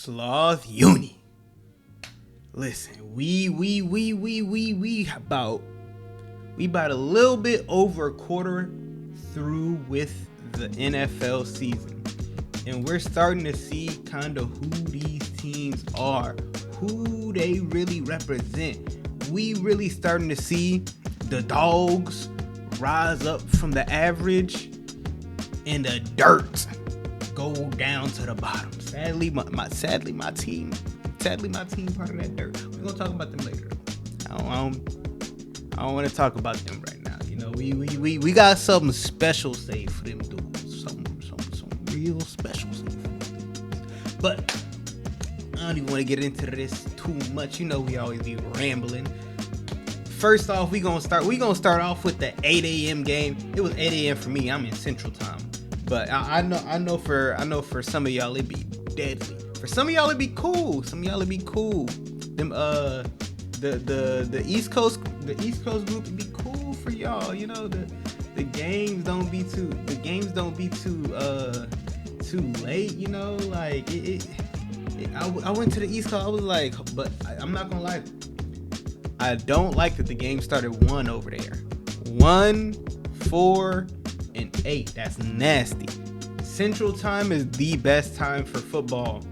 Sloth Uni. Listen, we about a little bit over a quarter through with the NFL season. And we're starting to see kind of who these teams are, who they really represent. We really starting to see the dogs rise up from the average and the dirt go down to the bottom. Sadly, my team part of that dirt. We're gonna talk about them later. I don't want to talk about them right now. You know, we got something special saved for them dudes. Some real special saved for them dudes. But I don't even want to get into this too much. You know, we always be rambling. First off, we gonna start off with the 8 a.m. game. It was 8 a.m. for me. I'm in Central Time. But I know for some of y'all it'd be deadly. For some of y'all it'd be cool. Them the East Coast group would be cool for y'all. You know, the games don't be too late. You know, like I went to the East Coast. I was like, but I'm not gonna lie. I don't like that the game started 1 over there. 1, 4, and 8. That's nasty. Central Time is the best time for football.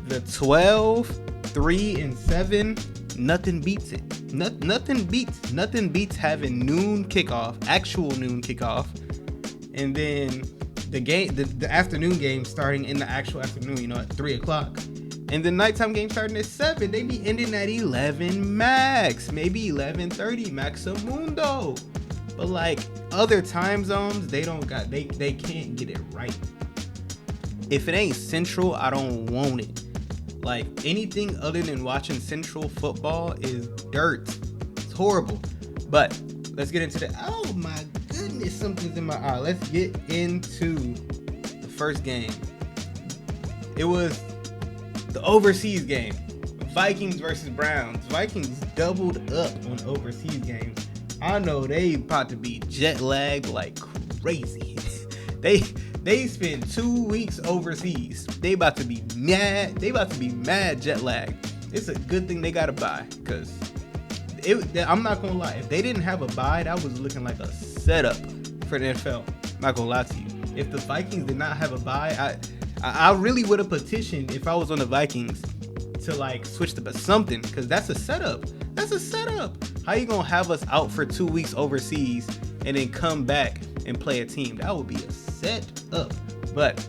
The 12, 3, and 7, nothing beats it. Nothing beats having noon kickoff, actual noon kickoff, and then the afternoon game starting in the actual afternoon, you know, at 3 o'clock. And the nighttime game starting at 7. They be ending at 11 max, maybe 11:30 maximundo. But like other time zones, they can't get it right. If it ain't Central, I don't want it. Like anything other than watching Central football is dirt. It's horrible. But let's get into the. Oh my goodness, something's in my eye. Let's get into the first game. It was the overseas game. Vikings versus Browns. Vikings doubled up on overseas games. I know they about to be jet lagged like crazy. They spent 2 weeks overseas. They about to be mad. They about to be mad jet lagged. It's a good thing they got a bye, because I'm not gonna lie. If they didn't have a bye, that was looking like a setup for the NFL. I'm not gonna lie to you. If the Vikings did not have a bye, I really would have petitioned if I was on the Vikings to like switch to something, because that's a setup. How you gonna have us out for 2 weeks overseas and then come back and play a team? That would be a setup. But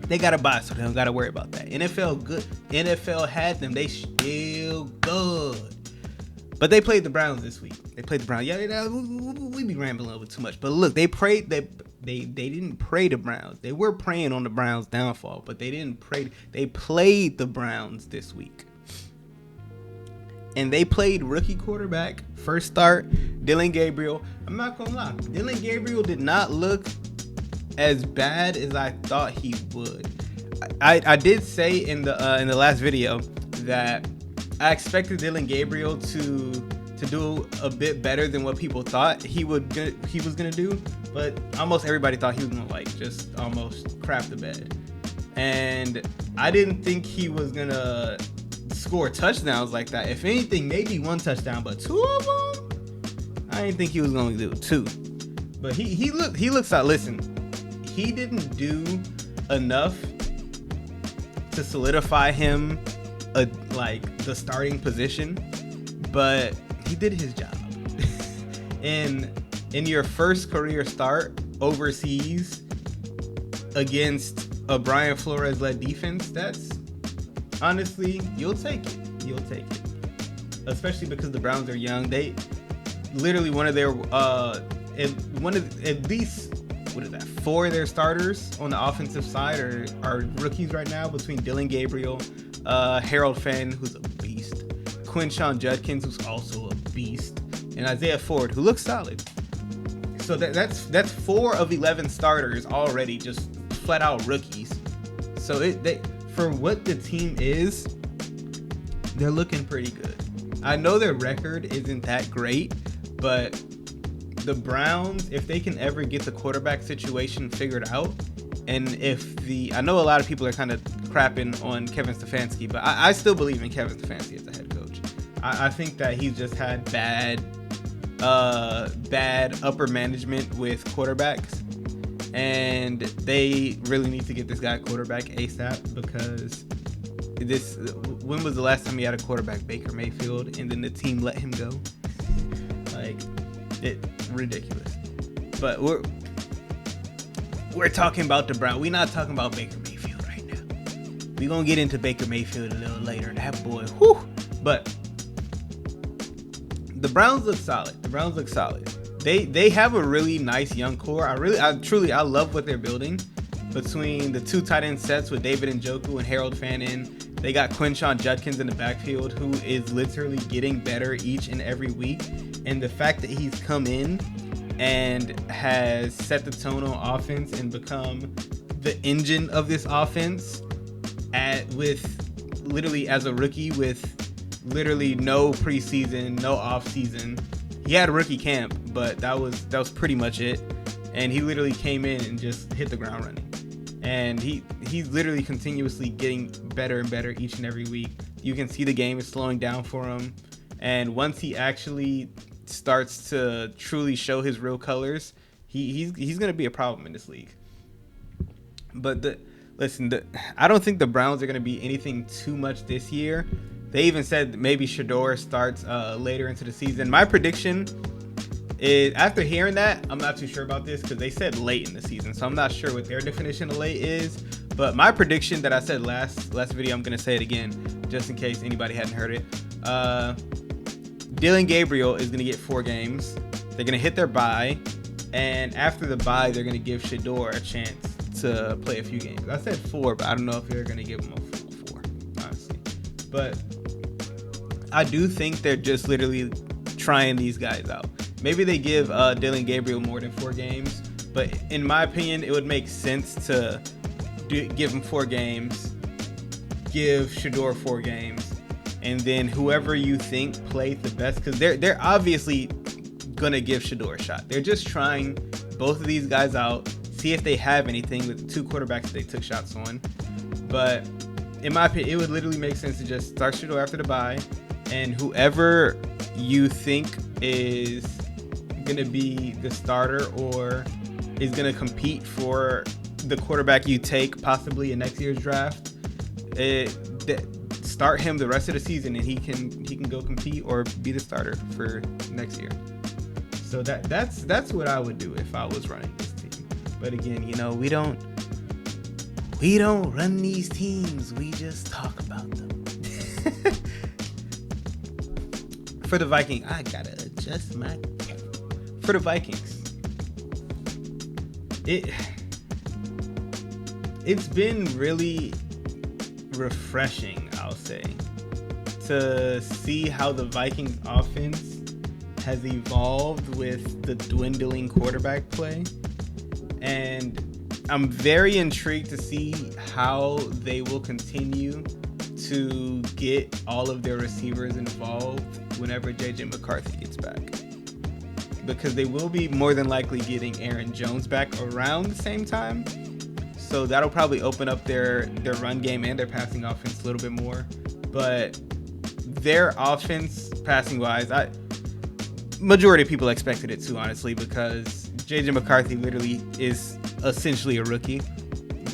they got a bye, so they don't got to worry about that. NFL good. NFL had them. They still good. But they played the Browns this week. They played the Browns. Yeah, we be rambling a little bit too much. But look, they didn't pray the Browns. They were praying on the Browns' downfall, but they didn't pray. They played the Browns this week. And they played rookie quarterback, first start, Dylan Gabriel. I'm not going to lie. Dylan Gabriel did not look as bad as I thought he would. I did say in the last video that I expected Dylan Gabriel to do a bit better than what people thought he was gonna do, but almost everybody thought he was gonna like just almost crap the bed. And I didn't think he was gonna score touchdowns like that. If anything, maybe 1 touchdown, but 2 of them, I didn't think he was gonna do 2. But he looks out. Listen, he didn't do enough to solidify him like the starting position, but he did his job. In your first career start overseas against a Brian Flores led defense, that's honestly, you'll take it. Especially because the Browns are young. They literally one of their at least 4 of their starters on the offensive side are rookies right now, between Dylan Gabriel, Harold Fenn, who's a beast, Quinshon Judkins, who's also a beast, and Isaiah Ford, who looks solid. So that's 4 of 11 starters already, just flat out rookies. So for what the team is, they're looking pretty good. I know their record isn't that great, but the Browns, if they can ever get the quarterback situation figured out, and I know a lot of people are kind of crapping on Kevin Stefanski, but I still believe in Kevin Stefanski as a head coach. I think that he's just had bad upper management with quarterbacks, and they really need to get this guy a quarterback ASAP, because when was the last time he had a quarterback? Baker Mayfield, and then the team let him go. Like, ridiculous. But we're talking about the Browns. We're not talking about Baker Mayfield right now. We're gonna get into Baker Mayfield a little later. That boy, whew. But the Browns look solid. They have a really nice young core. I love what they're building. Between the two tight end sets with David Njoku and Harold Fannin, they got Quinshon Judkins in the backfield, who is literally getting better each and every week. And the fact that he's come in and has set the tone on offense and become the engine of this offense with literally as a rookie, with literally no preseason, no off season. He had a rookie camp, but that was pretty much it. And he literally came in and just hit the ground running. And he's literally continuously getting better and better each and every week. You can see the game is slowing down for him. And once he actually starts to truly show his real colors, he's going to be a problem in this league. But I don't think the Browns are going to be anything too much this year. They even said maybe Shador starts later into the season. My prediction is, after hearing that, I'm not too sure about this because they said late in the season, so I'm not sure what their definition of late is. But my prediction that I said last video, I'm going to say it again just in case anybody hadn't heard it. Dylan Gabriel is going to get 4 games. They're going to hit their bye, and after the bye, they're going to give Shador a chance to play a few games. I said 4, but I don't know if they're going to give him a full 4, honestly. But I do think they're just literally trying these guys out. Maybe they give Dylan Gabriel more than 4 games, but in my opinion, it would make sense to give him 4 games, give Shador 4 games, and then whoever you think plays the best, because they're obviously gonna give Shador a shot. They're just trying both of these guys out, see if they have anything with the 2 quarterbacks that they took shots on. But in my opinion, it would literally make sense to just start Shador after the bye, and whoever you think is gonna be the starter or is gonna compete for the quarterback you take possibly in next year's draft, start him the rest of the season, and he can go compete or be the starter for next year. So that's what I would do if I was running this team. But again, we don't run these teams, we just talk about them. For the Vikings, I gotta adjust my cap. For the Vikings, it's been really refreshing, I'll say, to see how the Vikings offense has evolved with the dwindling quarterback play. And I'm very intrigued to see how they will continue to get all of their receivers involved whenever JJ McCarthy gets back, because they will be more than likely getting Aaron Jones back around the same time. So that'll probably open up their run game and their passing offense a little bit more. But their offense, passing wise, majority of people expected it to, honestly, because JJ McCarthy literally is essentially a rookie.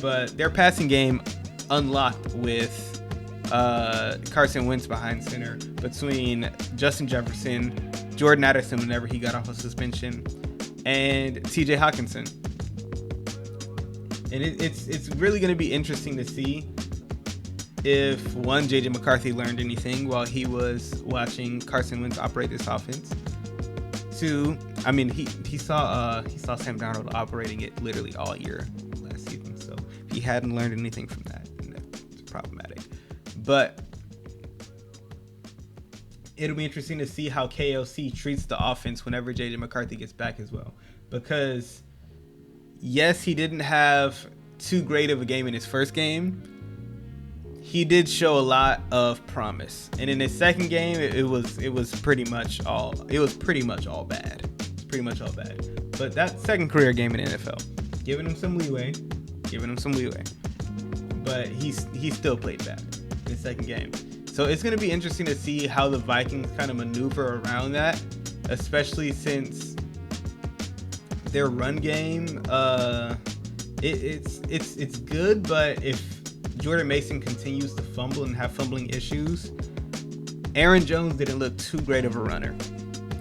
But their passing game unlocked with Carson Wentz behind center, between Justin Jefferson, Jordan Addison whenever he got off of suspension, and TJ Hawkinson. And it's really going to be interesting to see if, one, JJ McCarthy learned anything while he was watching Carson Wentz operate this offense. 2, I mean, he saw Sam Darnold operating it literally all year last season. So if he hadn't learned anything from that, it's problematic. But it'll be interesting to see how KOC treats the offense whenever JJ McCarthy gets back as well. Because, yes, he didn't have too great of a game in his first game. He did show a lot of promise. And in his second game, it was pretty much all bad. It's pretty much all bad. But that second career game in the NFL, giving him some leeway. but he still played bad in the second game. So it's going to be interesting to see how the Vikings kind of maneuver around that, especially since their run game, it's good, but if Jordan Mason continues to fumble and have fumbling issues, Aaron Jones didn't look too great of a runner.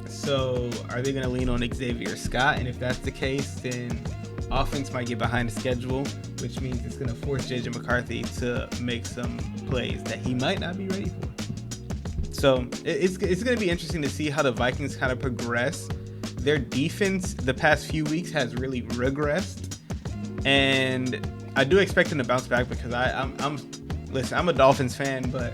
So are they going to lean on Xavier Scott? And if that's the case, then offense might get behind the schedule, which means it's going to force JJ McCarthy to make some plays that he might not be ready for. So it's going to be interesting to see how the Vikings kind of progress. Their defense the past few weeks has really regressed, and I do expect them to bounce back because I'm a Dolphins fan, but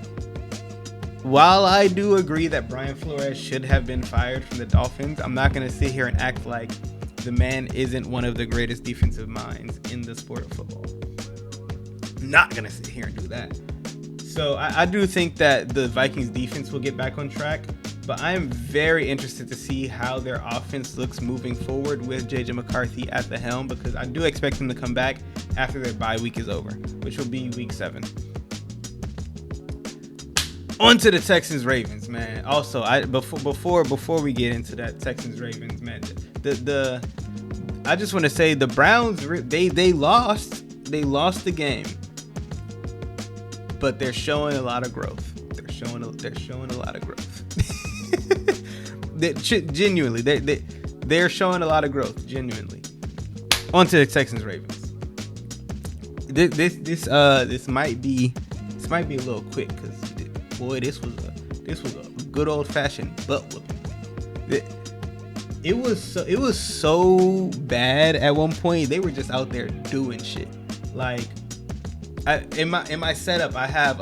while I do agree that Brian Flores should have been fired from the Dolphins, I'm not going to sit here and act like the man isn't one of the greatest defensive minds in the sport of football. Not going to sit here and do that. So I do think that the Vikings defense will get back on track, but I am very interested to see how their offense looks moving forward with JJ McCarthy at the helm, because I do expect them to come back after their bye week is over, which will be week 7. On to the Texans Ravens, man. Also, before we get into that Texans Ravens, man, I just want to say the Browns, they lost the game, but they're showing a lot of growth. They're showing a lot of growth. Genuinely, they're showing a lot of growth. Genuinely. On to the Texans Ravens. This might be a little quick because boy, this was a good old fashioned butt whooping. It was so bad at one point. They were just out there doing shit. Like in my setup, I have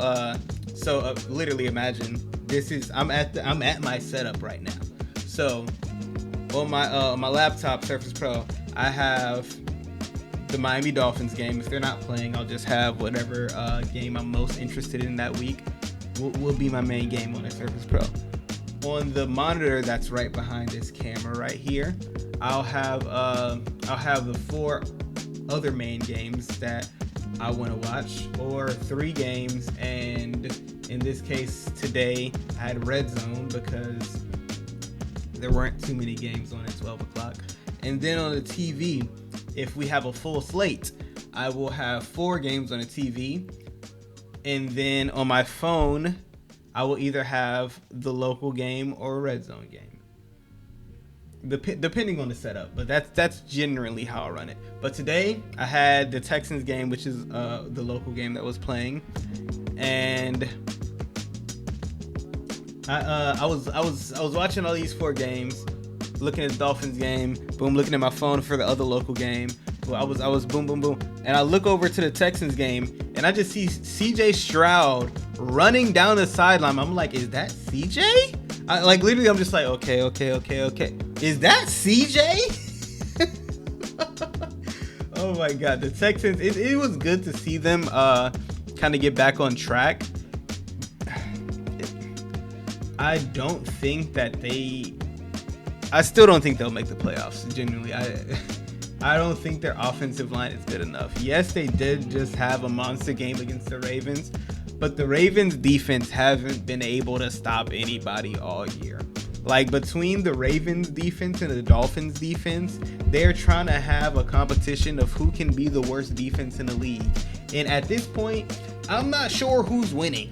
literally imagine this is I'm at my setup right now. So on my laptop Surface Pro, I have the Miami Dolphins game. If they're not playing, I'll just have whatever game I'm most interested in that week will be my main game on the Surface Pro. On the monitor that's right behind this camera right here, I'll have the 4 other main games that I want to watch, or 3 games, and in this case today I had Red Zone because there weren't too many games on at 12 o'clock. And then on the TV, if we have a full slate, I will have 4 games on the TV. And then on my phone, I will either have the local game or a Red Zone game, depending on the setup. But that's generally how I run it. But today I had the Texans game, which is the local game that was playing, and I was watching all these 4 games, looking at the Dolphins game, boom, looking at my phone for the other local game. I was boom, boom, boom. And I look over to the Texans game, and I just see CJ Stroud running down the sideline. I'm like, is that CJ? Literally, I'm just like, okay. Is that CJ? Oh my God. The Texans, it was good to see them kind of get back on track. I still don't think they'll make the playoffs. Genuinely, I don't think their offensive line is good enough. Yes, they did just have a monster game against the Ravens, but the Ravens defense haven't been able to stop anybody all year. Like, between the Ravens defense and the Dolphins defense, they're trying to have a competition of who can be the worst defense in the league. And at this point, I'm not sure who's winning.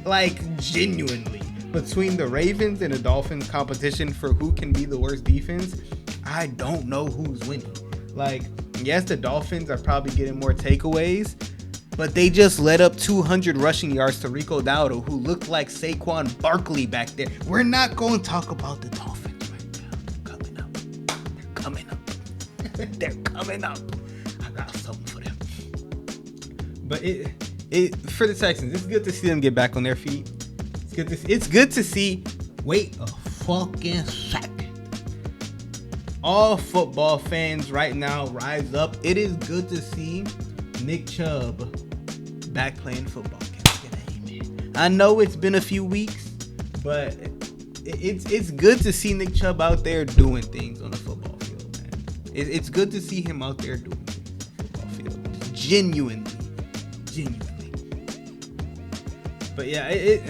Like, genuinely. Between the Ravens and the Dolphins competition for who can be the worst defense, I don't know who's winning. Like, yes, the Dolphins are probably getting more takeaways, but they just let up 200 rushing yards to Rico Dowdle, who looked like Saquon Barkley back there. We're not going to talk about the Dolphins right now. They're coming up. They're coming up. I got something for them. But for the Texans, it's good to see them get back on their feet. It's good to see. Wait a fucking second. All football fans right now, rise up. It is good to see Nick Chubb back playing football. Amen. I know it's been a few weeks, but it's good to see Nick Chubb out there doing things on the football field, man. It's good to see him out there doing things on the football field. Genuinely. Genuinely. But yeah, it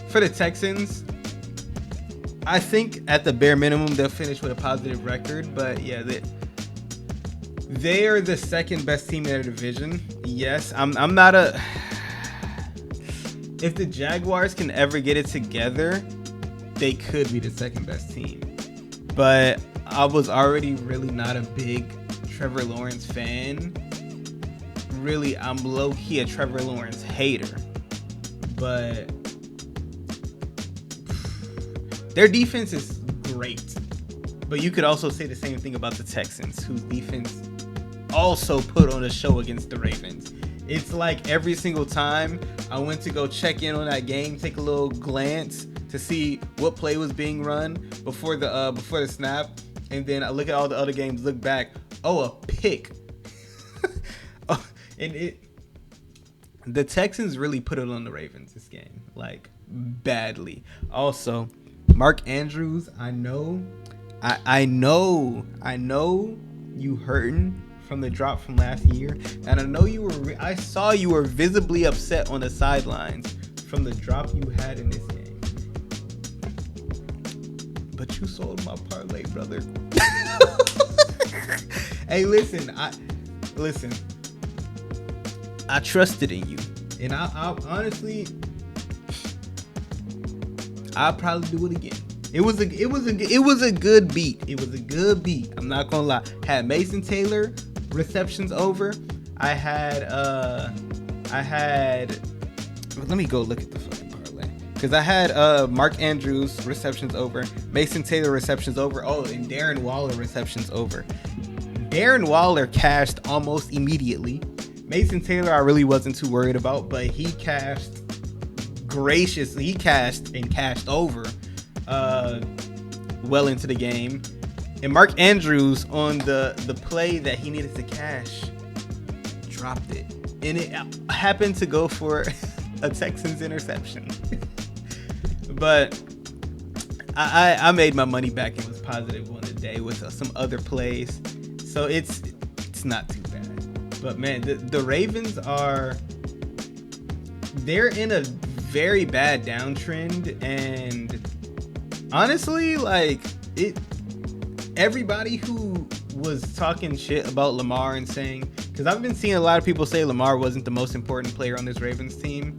for the Texans, I think at the bare minimum they'll finish with a positive record. But yeah, they are the second best team in their division. Yes, I'm not a. If the Jaguars can ever get it together, they could be the second best team. But I was already really not a big Trevor Lawrence fan. Really, I'm low-key a Trevor Lawrence hater. But their defense is great. But you could also say the same thing about the Texans, whose defense also put on a show against the Ravens. It's like every single time I went to go check in on that game, take a little glance to see what play was being run before the snap, and then I look at all the other games, look back, a pick. The Texans really put it on the Ravens this game, like badly. Also, Mark Andrews, I know you hurting from the drop from last year, and I know I saw you were visibly upset on the sidelines from the drop you had in this game. But you sold my parlay, brother. Hey, listen. I trusted in you, and I honestly, I'll probably do it again. It was a good beat. It was a good beat. I'm not gonna lie. Had Mason Taylor receptions over. I had. Let me go look at the fucking parlay, because I had Mark Andrews receptions over, Mason Taylor receptions over. Oh, and Darren Waller receptions over. Darren Waller cashed almost immediately. Mason Taylor I really wasn't too worried about, but he cashed graciously. He cashed and cashed over well into the game. And Mark Andrews, on the play that he needed to cash, dropped it. And it happened to go for a Texans interception. But I made my money back and was positive on the day with some other plays. So it's not too bad. But man, the Ravens they're in a very bad downtrend, and honestly, like everybody who was talking shit about Lamar and saying, because I've been seeing a lot of people say Lamar wasn't the most important player on this Ravens team.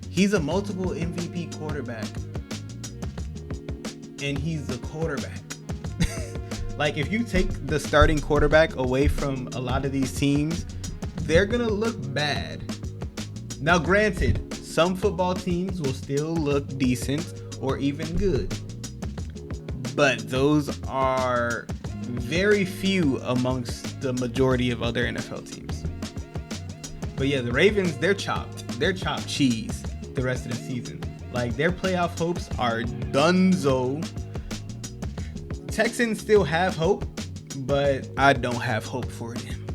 He's a multiple MVP quarterback, and he's the quarterback. Like, if you take the starting quarterback away from a lot of these teams, they're going to look bad. Now, granted, some football teams will still look decent or even good. But those are very few amongst the majority of other NFL teams. But yeah, the Ravens, they're chopped. They're chopped cheese the rest of the season. Like, their playoff hopes are donezo. Texans still have hope, but I don't have hope for them.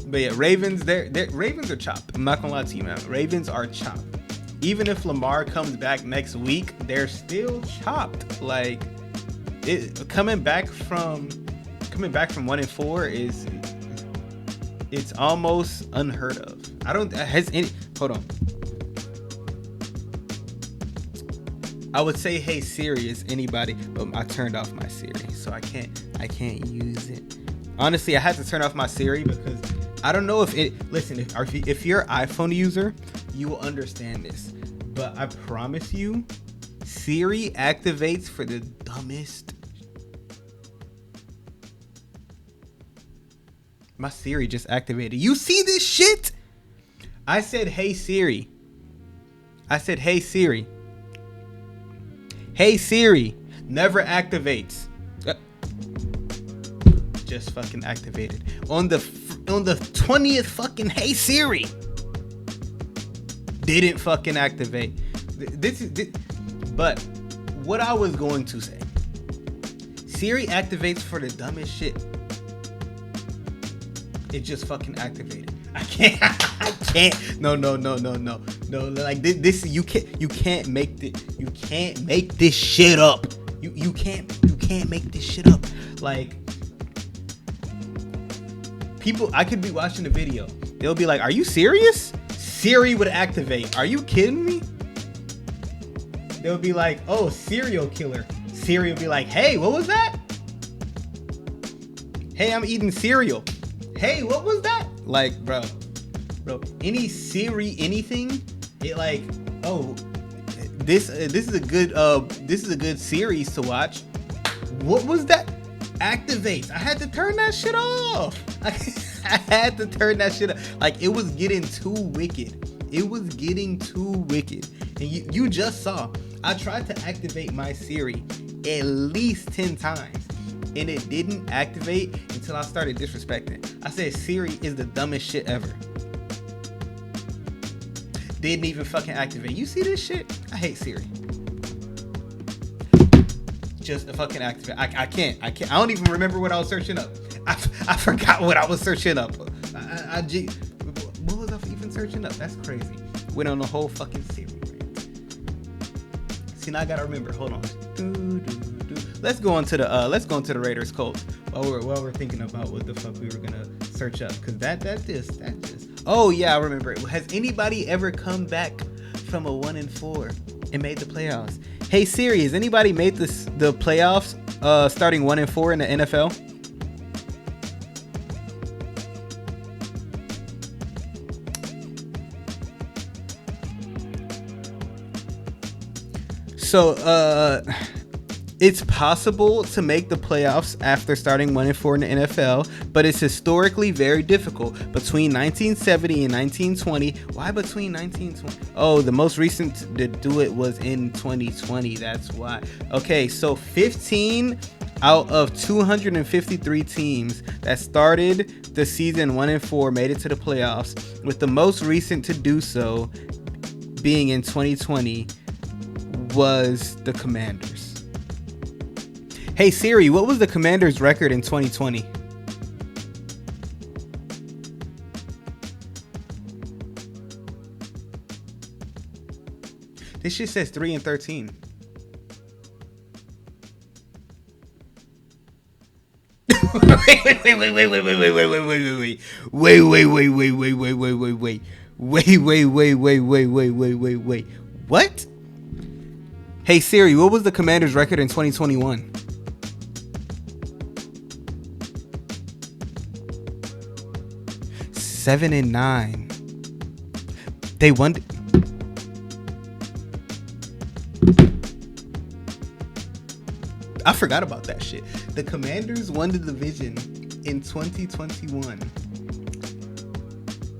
But yeah, Ravens, Ravens are chopped. I'm not gonna lie to you, man. Ravens are chopped. Even if Lamar comes back next week, they're still chopped. Like, coming back from 1-4 it's almost unheard of. Hold on. I would say, hey Siri, is anybody, but I turned off my Siri, so I can't use it. Honestly, I had to turn off my Siri because I don't know if if you're an iPhone user, you will understand this. But I promise you, Siri activates for the dumbest. My Siri just activated. You see this shit? I said, hey Siri. Hey Siri, never activates. Just fucking activated on the 20th. Fucking hey Siri didn't fucking activate. But what I was going to say, Siri activates for the dumbest shit. It just fucking activated. I can't. No. Like this, you can't make this shit up. You can't make this shit up. Like, people, I could be watching a video They'll be like, "Are you serious?" Siri would activate. Are you kidding me? They'll be like, "Oh, serial killer." Siri would be like, "Hey, what was that? Hey, I'm eating cereal. Hey, what was that?" Like, bro, any Siri anything, it like, oh, this is a good series to watch. What was that? Activates. I had to turn that shit off. I had to turn that shit off. Like, it was getting too wicked. And you just saw, I tried to activate my Siri at least 10 times. And it didn't activate until I started disrespecting. I said Siri is the dumbest shit ever. Didn't even fucking activate. You see this shit? I hate Siri. Just a fucking activate. I can't. I don't even remember what I was searching up. I forgot what I was searching up. What was I even searching up? That's crazy. Went on the whole fucking Siri rant. See, now I gotta remember. Hold on. Let's go on to the Raiders Colts while we're thinking about what the fuck we were gonna search up, because that just. Oh yeah, I remember it. Has anybody ever come back from a 1-4 and made the playoffs? Hey Siri, has anybody made the playoffs starting 1-4 in the NFL? So it's possible to make the playoffs after starting 1-4 in the NFL, but it's historically very difficult. Between 1970 and 1920, why between 1920? Oh, the most recent to do it was in 2020. That's why. Okay, so 15 out of 253 teams that started the season 1-4 made it to the playoffs, with the most recent to do so being in 2020 was the Commanders. Hey Siri, what was the Commanders' record in 2020? This shit says 3-13. Wait. What? Hey Siri, what was the Commanders' record in 2021? Seven and 9. They won. I forgot about that shit. The Commanders won the division in 2021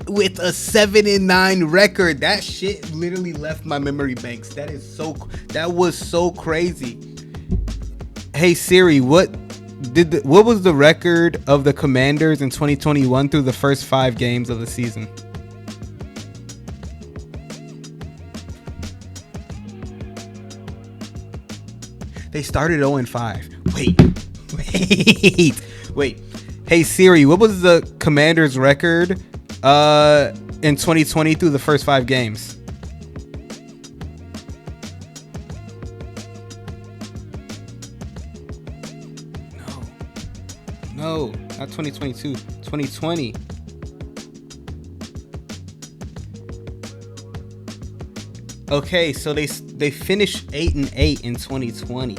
with a 7-9 record. That shit literally left my memory banks. That was so crazy. Hey Siri, what was the record of the Commanders in 2021 through the first 5 games of the season? They started 0-5. Wait. Hey Siri, what was the Commanders' record in 2020 through the first 5 games? No, not 2022. 2020. Okay, so they finished 8-8 in 2020.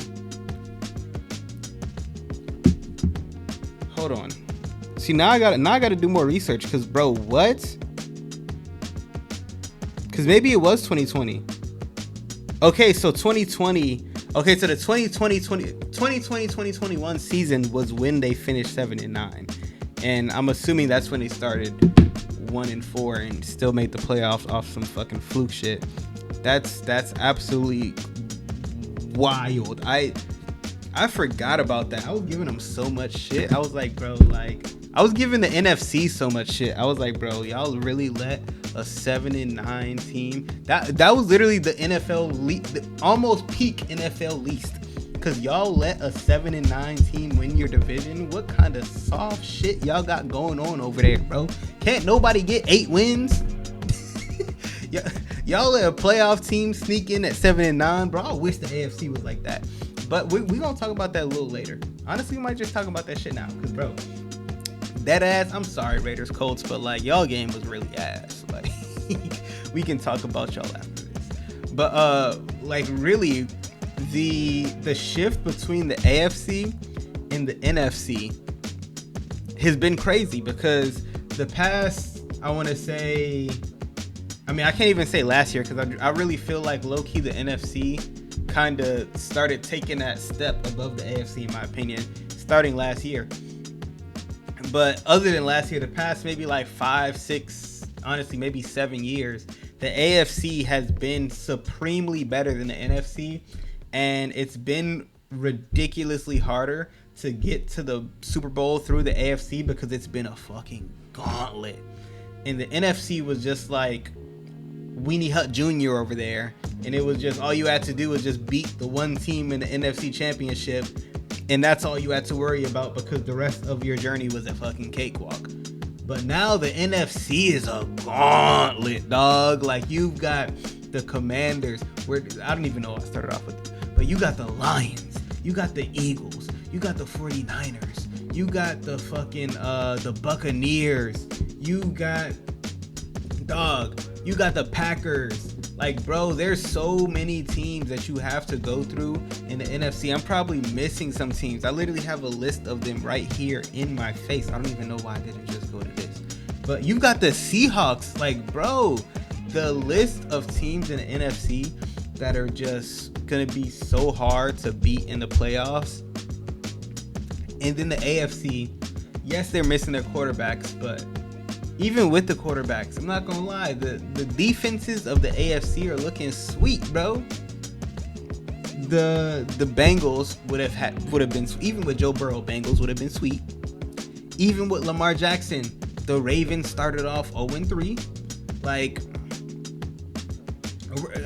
Hold on. See, now I gotta do more research, because bro, what? Because maybe it was 2020. Okay, so 2020. Okay, so the 2020-2021 season was when they finished 7-9, and I'm assuming that's when they started 1-4 and still made the playoffs off some fucking fluke shit. That's absolutely wild. I forgot about that. I was giving them so much shit. I was like, bro, I was giving the NFC so much shit. I was like, bro, y'all really let a 7-9 team. That was literally the NFL the almost peak NFL least. Cause y'all let a 7-9 team win your division. What kind of soft shit y'all got going on over there, bro? Can't nobody get 8 wins? Y'all let a playoff team sneak in at 7-9, bro. I wish the AFC was like that. But we gonna talk about that a little later. Honestly, we might just talk about that shit now, cause bro, dead ass. I'm sorry, Raiders Colts, but like y'all game was really ass. Like we can talk about y'all after this. But like really, the shift between the AFC and the NFC has been crazy because the past, I want to say, I mean, I can't even say last year because I really feel like low-key the NFC kind of started taking that step above the AFC, in my opinion, starting last year. But other than last year, the past maybe like 5, 6, honestly, maybe 7 years, the AFC has been supremely better than the NFC, and it's been ridiculously harder to get to the Super Bowl through the AFC because it's been a fucking gauntlet. And the NFC was just like Weenie Hut Jr. over there, and it was just all you had to do was just beat the one team in the NFC Championship, and that's all you had to worry about because the rest of your journey was a fucking cakewalk. But now the NFC is a gauntlet, dog. Like, you've got the Commanders, where I don't even know what I started off with, but you got the Lions, you got the Eagles, you got the 49ers, you got the fucking the Buccaneers, you got the Packers. Like, bro, there's so many teams that you have to go through in the NFC. I'm probably missing some teams. I literally have a list of them right here in my face. I don't even know why I didn't just go to this. But you've got the Seahawks. Like, bro, the list of teams in the NFC that are just going to be so hard to beat in the playoffs. And then the AFC, yes, they're missing their quarterbacks, but even with the quarterbacks, I'm not gonna lie, the defenses of the AFC are looking sweet, bro. The Bengals would have been, even with Joe Burrow, Bengals would have been sweet. Even with Lamar Jackson, the Ravens started off 0-3. Like,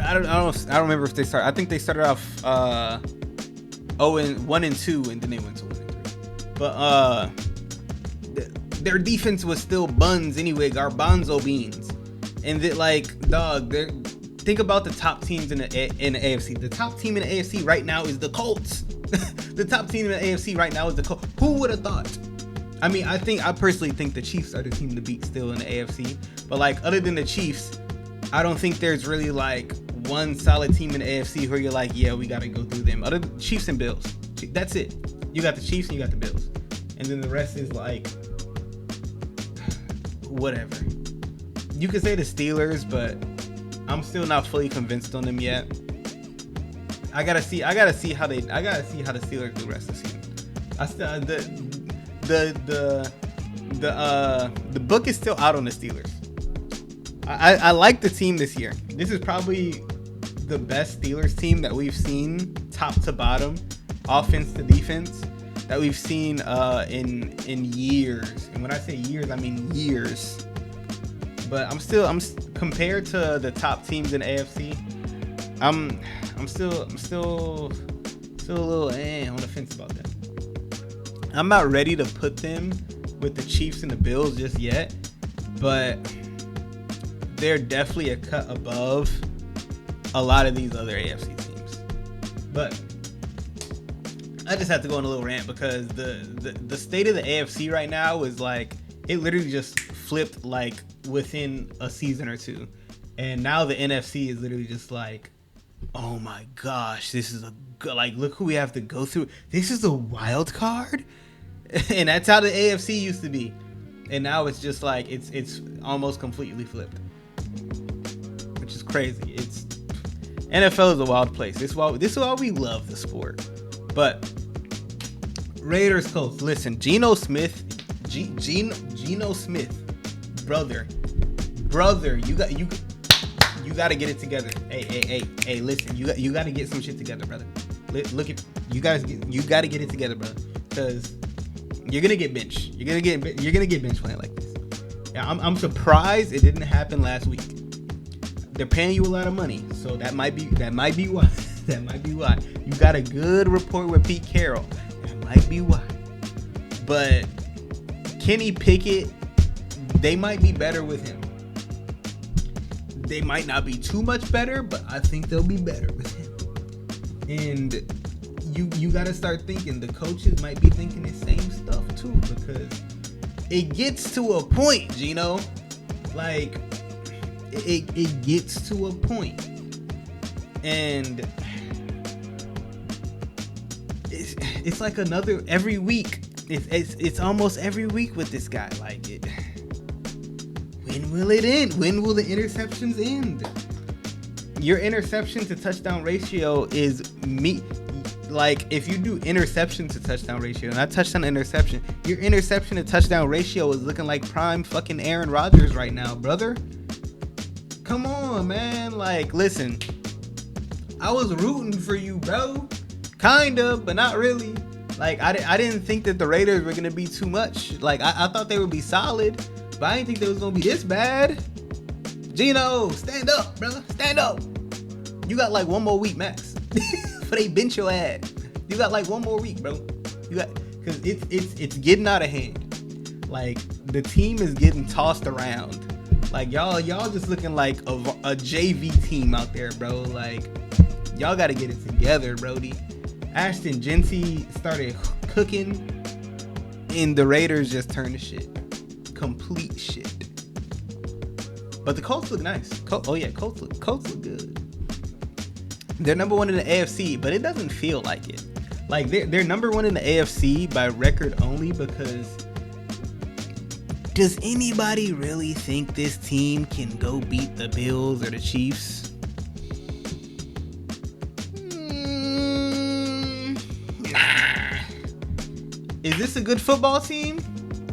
I don't remember if they started. I think they started off 1-2, and then they went to 1-3. But their defense was still buns anyway, garbanzo beans. And that, like, dog, think about the top teams in the AFC. The top team in the AFC right now is the Colts. The top team in the AFC right now is the Colts. Who would have thought? I mean, I personally think the Chiefs are the team to beat still in the AFC. But, like, other than the Chiefs, I don't think there's really, like, one solid team in the AFC where you're like, yeah, we got to go through them. Other than Chiefs and Bills. That's it. You got the Chiefs and you got the Bills. And then the rest is, like, whatever. You could say the Steelers, but I'm still not fully convinced on them yet. I gotta see how the Steelers do the rest of the season. The book is still out on the Steelers. I like the team this year. This is probably the best Steelers team that we've seen, top to bottom, offense to defense, that we've seen in years. And when I say years, I mean years. But I'm compared to the top teams in the AFC, I'm still a little on the fence about them. I'm not ready to put them with the Chiefs and the Bills just yet, but they're definitely a cut above a lot of these other AFC teams. But I just have to go on a little rant because the state of the AFC right now is like, it literally just flipped like within a season or two. And now the NFC is literally just like, oh my gosh, this is like, look who we have to go through. This is a wild card. And that's how the AFC used to be. And now it's just like, it's almost completely flipped, which is crazy. NFL is a wild place. This is why we love the sport. But Raiders Colts, listen, Geno Smith, brother, you got to get it together. Hey, listen, you got to get some shit together, brother. Look at you guys, you got to get it together, brother, because you're gonna get benched. You're gonna get benched playing like this. Yeah, I'm surprised it didn't happen last week. They're paying you a lot of money, so that might be why. That might be why. You got a good rapport with Pete Carroll. That might be why. But Kenny Pickett, they might be better with him. They might not be too much better, but I think they'll be better with him. And you got to start thinking, the coaches might be thinking the same stuff too, because it gets to a point, Gino. Like, it gets to a point. And it's like another every week. It's almost every week with this guy. Like, when will it end? When will the interceptions end? Your interception to touchdown ratio is like, if you do interception to touchdown ratio, not touchdown to interception, your interception to touchdown ratio is looking like prime fucking Aaron Rodgers right now, brother. Come on, man. Like, listen, I was rooting for you, bro. Kind of, but not really. Like, I didn't think that the Raiders were going to be too much. Like, I thought they would be solid, but I didn't think they was going to be this bad. Gino, stand up, brother. Stand up. You got like one more week, max. For they bench your ass. You got like one more week, bro. You got, because it's getting out of hand. Like, the team is getting tossed around. Like, y'all just looking like a JV team out there, bro. Like, y'all got to get it together, Brody. Ashton Genty started cooking, and the Raiders just turned to shit. Complete shit. But the Colts look nice. Colts look good. They're number one in the AFC, but it doesn't feel like it. Like, they're number one in the AFC by record only because does anybody really think this team can go beat the Bills or the Chiefs? Is this a good football team?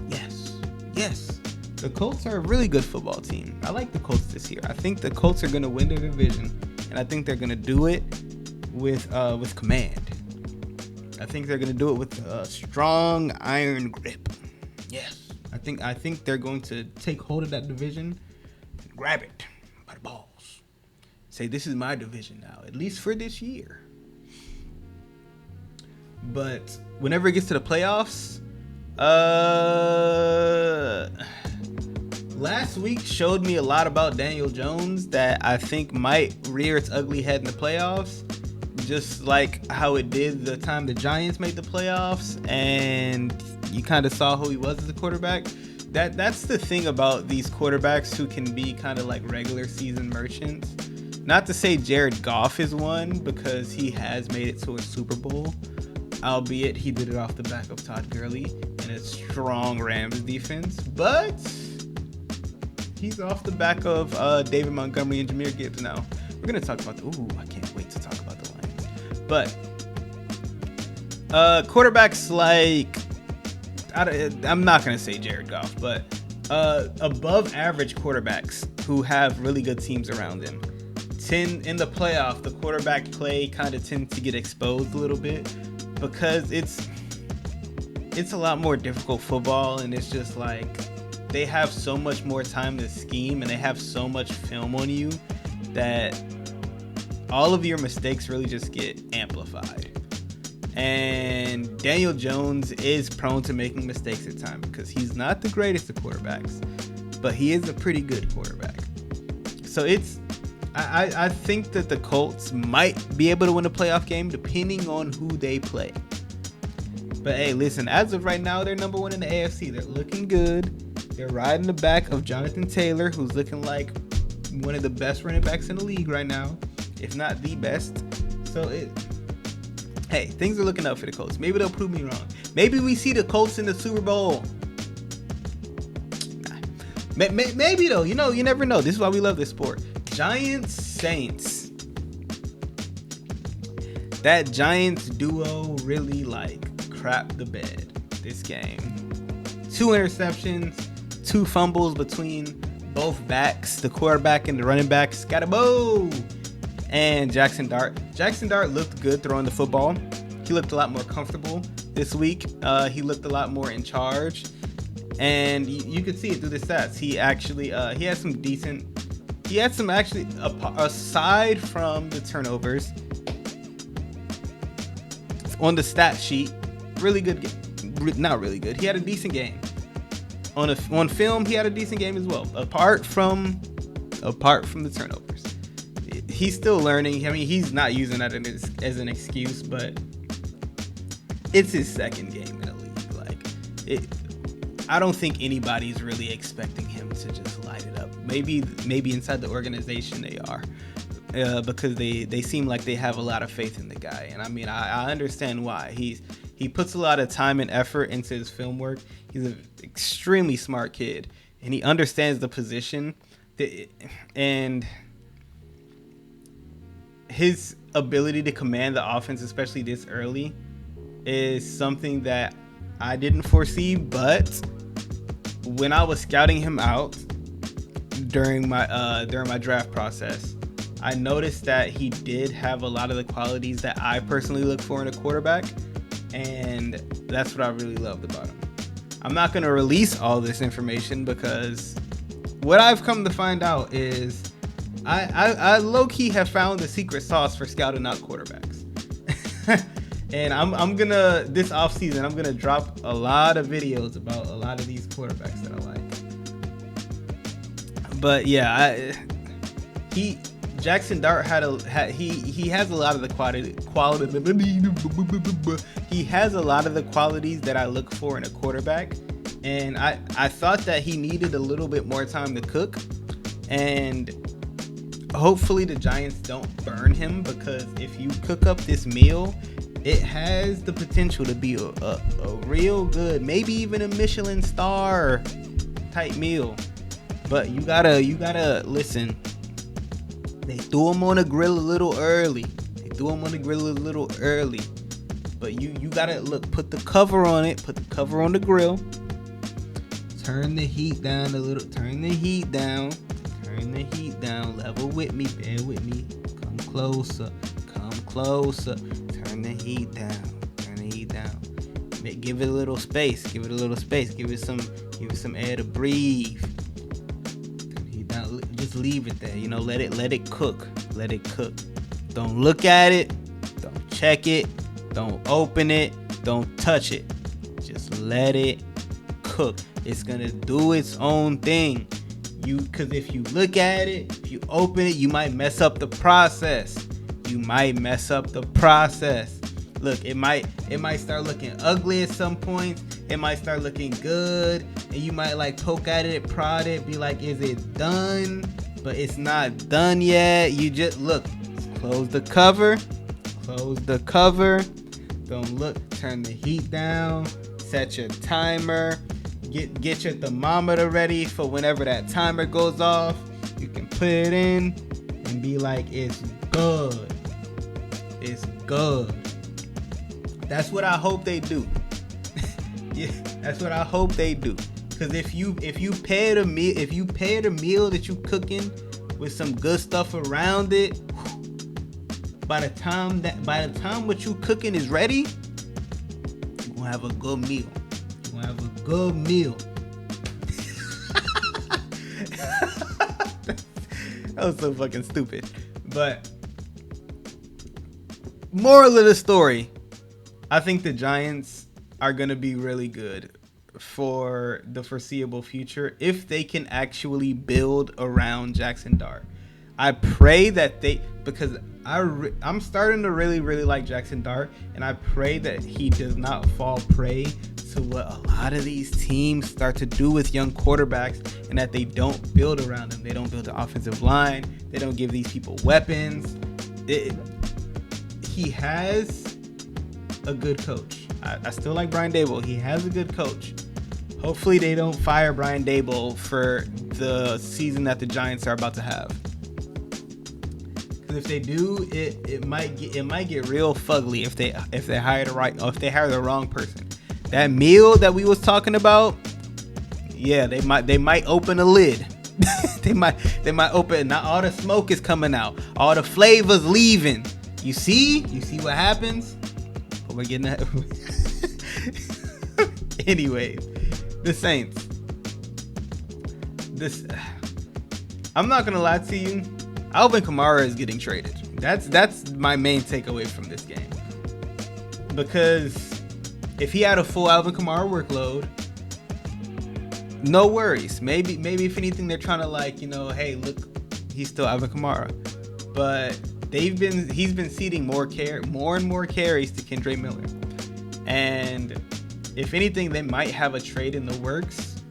Yes. The Colts are a really good football team. I like the Colts this year. I think the Colts are going to win their division, and I think they're going to do it with command. I think they're going to do it with a strong iron grip. Yes. I think they're going to take hold of that division and grab it by the balls. Say, this is my division now, at least for this year. But whenever it gets to the playoffs, last week showed me a lot about Daniel Jones that I think might rear its ugly head in the playoffs, just like how it did the time the Giants made the playoffs and you kind of saw who he was as a quarterback. That's the thing about these quarterbacks who can be kind of like regular season merchants. Not to say Jared Goff is one, because he has made it to a Super Bowl, albeit he did it off the back of Todd Gurley and a strong Rams defense, but he's off the back of David Montgomery and Jahmyr Gibbs now. We're going to talk about I can't wait to talk about the Lions. But quarterbacks like, I'm not going to say Jared Goff, but above average quarterbacks who have really good teams around them. In the playoff, the quarterback play kind of tends to get exposed a little bit, because it's a lot more difficult football, and it's just like they have so much more time to scheme and they have so much film on you that all of your mistakes really just get amplified. And Daniel Jones is prone to making mistakes at times because he's not the greatest of quarterbacks, but he is a pretty good quarterback. So I think that the Colts might be able to win a playoff game depending on who they play. But hey, listen, as of right now, they're number one in the AFC. They're looking good. They're riding the back of Jonathan Taylor, who's looking like one of the best running backs in the league right now, if not the best. So hey, things are looking up for the Colts. Maybe they'll prove me wrong. Maybe we see the Colts in the Super Bowl. Maybe though, you never know. This is why we love this sport. Giants Saints. That Giants duo really crap the bed this game. 2 interceptions, 2 fumbles between both backs, the quarterback and the running backs. Got a bow. And Jackson Dart looked good throwing the football. He looked a lot more comfortable this week. He looked a lot more in charge, and you could see it through the stats. He actually aside from the turnovers on the stat sheet, really good. Not really good. He had a decent game. On film, he had a decent game as well. Apart from the turnovers, he's still learning. I mean, he's not using that as an excuse, but it's his second game in the league. I don't think anybody's really expecting him to just light it up. Maybe inside the organization they are, because they seem like they have a lot of faith in the guy. And I mean, I understand why. He puts a lot of time and effort into his film work. He's an extremely smart kid, and he understands the position. And his ability to command the offense, especially this early, is something that I didn't foresee. But when I was scouting him out during my draft process, I noticed that he did have a lot of the qualities that I personally look for in a quarterback, and that's what I really loved about him. I'm not going to release all this information because what I've come to find out is I low-key have found the secret sauce for scouting out quarterbacks. And I'm gonna, this offseason, I'm gonna drop a lot of videos about a lot of these quarterbacks that I like. But yeah, Jackson Dart he has a lot of the he has a lot of the qualities that I look for in a quarterback. And I thought that he needed a little bit more time to cook, and hopefully the Giants don't burn him, because if you cook up this meal, it has the potential to be a real good, maybe even a Michelin star type meal. But you gotta listen. They threw him on the grill a little early. But you gotta put the cover on it. Put the cover on the grill. Turn the heat down a little. Turn the heat down. Level with me. Bear with me. Come closer. Turn the heat down. Give it a little space. Give it some air to breathe. Turn the heat down. Just leave it there. Let it cook. Don't look at it. Don't check it. Don't open it. Don't touch it. Just let it cook. It's gonna do its own thing. Because if you look at it, if you open it, you might mess up the process. Look, it might start looking ugly at some point. It might start looking good, and you might poke at it, prod it, be like, is it done? But it's not done yet. You just look. Close the cover. Don't look. Turn the heat down. Set your timer. Get your thermometer ready for whenever that timer goes off. You can put it in and be like, it's good. That's what I hope they do. Yeah, that's what I hope they do. Because if you pair the meal that you cooking with some good stuff around it, by the time what you cooking is ready, you're gonna have a good meal. That was so fucking stupid. But moral of the story, I think the Giants are going to be really good for the foreseeable future if they can actually build around Jackson Dart. I pray that because I'm starting to really, really like Jackson Dart, and I pray that he does not fall prey to what a lot of these teams start to do with young quarterbacks, and that they don't build around them. They don't build the offensive line. They don't give these people weapons. He has a good coach. I still like Brian Daboll. He has a good coach. Hopefully they don't fire Brian Daboll for the season that the Giants are about to have. Because if they do, it might get real fugly if they hire the wrong person. That meal that we was talking about, yeah, they might open a lid. they might open. Not all the smoke is coming out. All the flavors leaving. You see what happens? But we're getting that. Anyways, the Saints. I'm not gonna lie to you. Alvin Kamara is getting traded. That's my main takeaway from this game. Because if he had a full Alvin Kamara workload, no worries. Maybe if anything, they're trying to hey, look, he's still Alvin Kamara. But he's been ceding more and more carries to Kendre Miller. And If anything, they might have a trade in the works.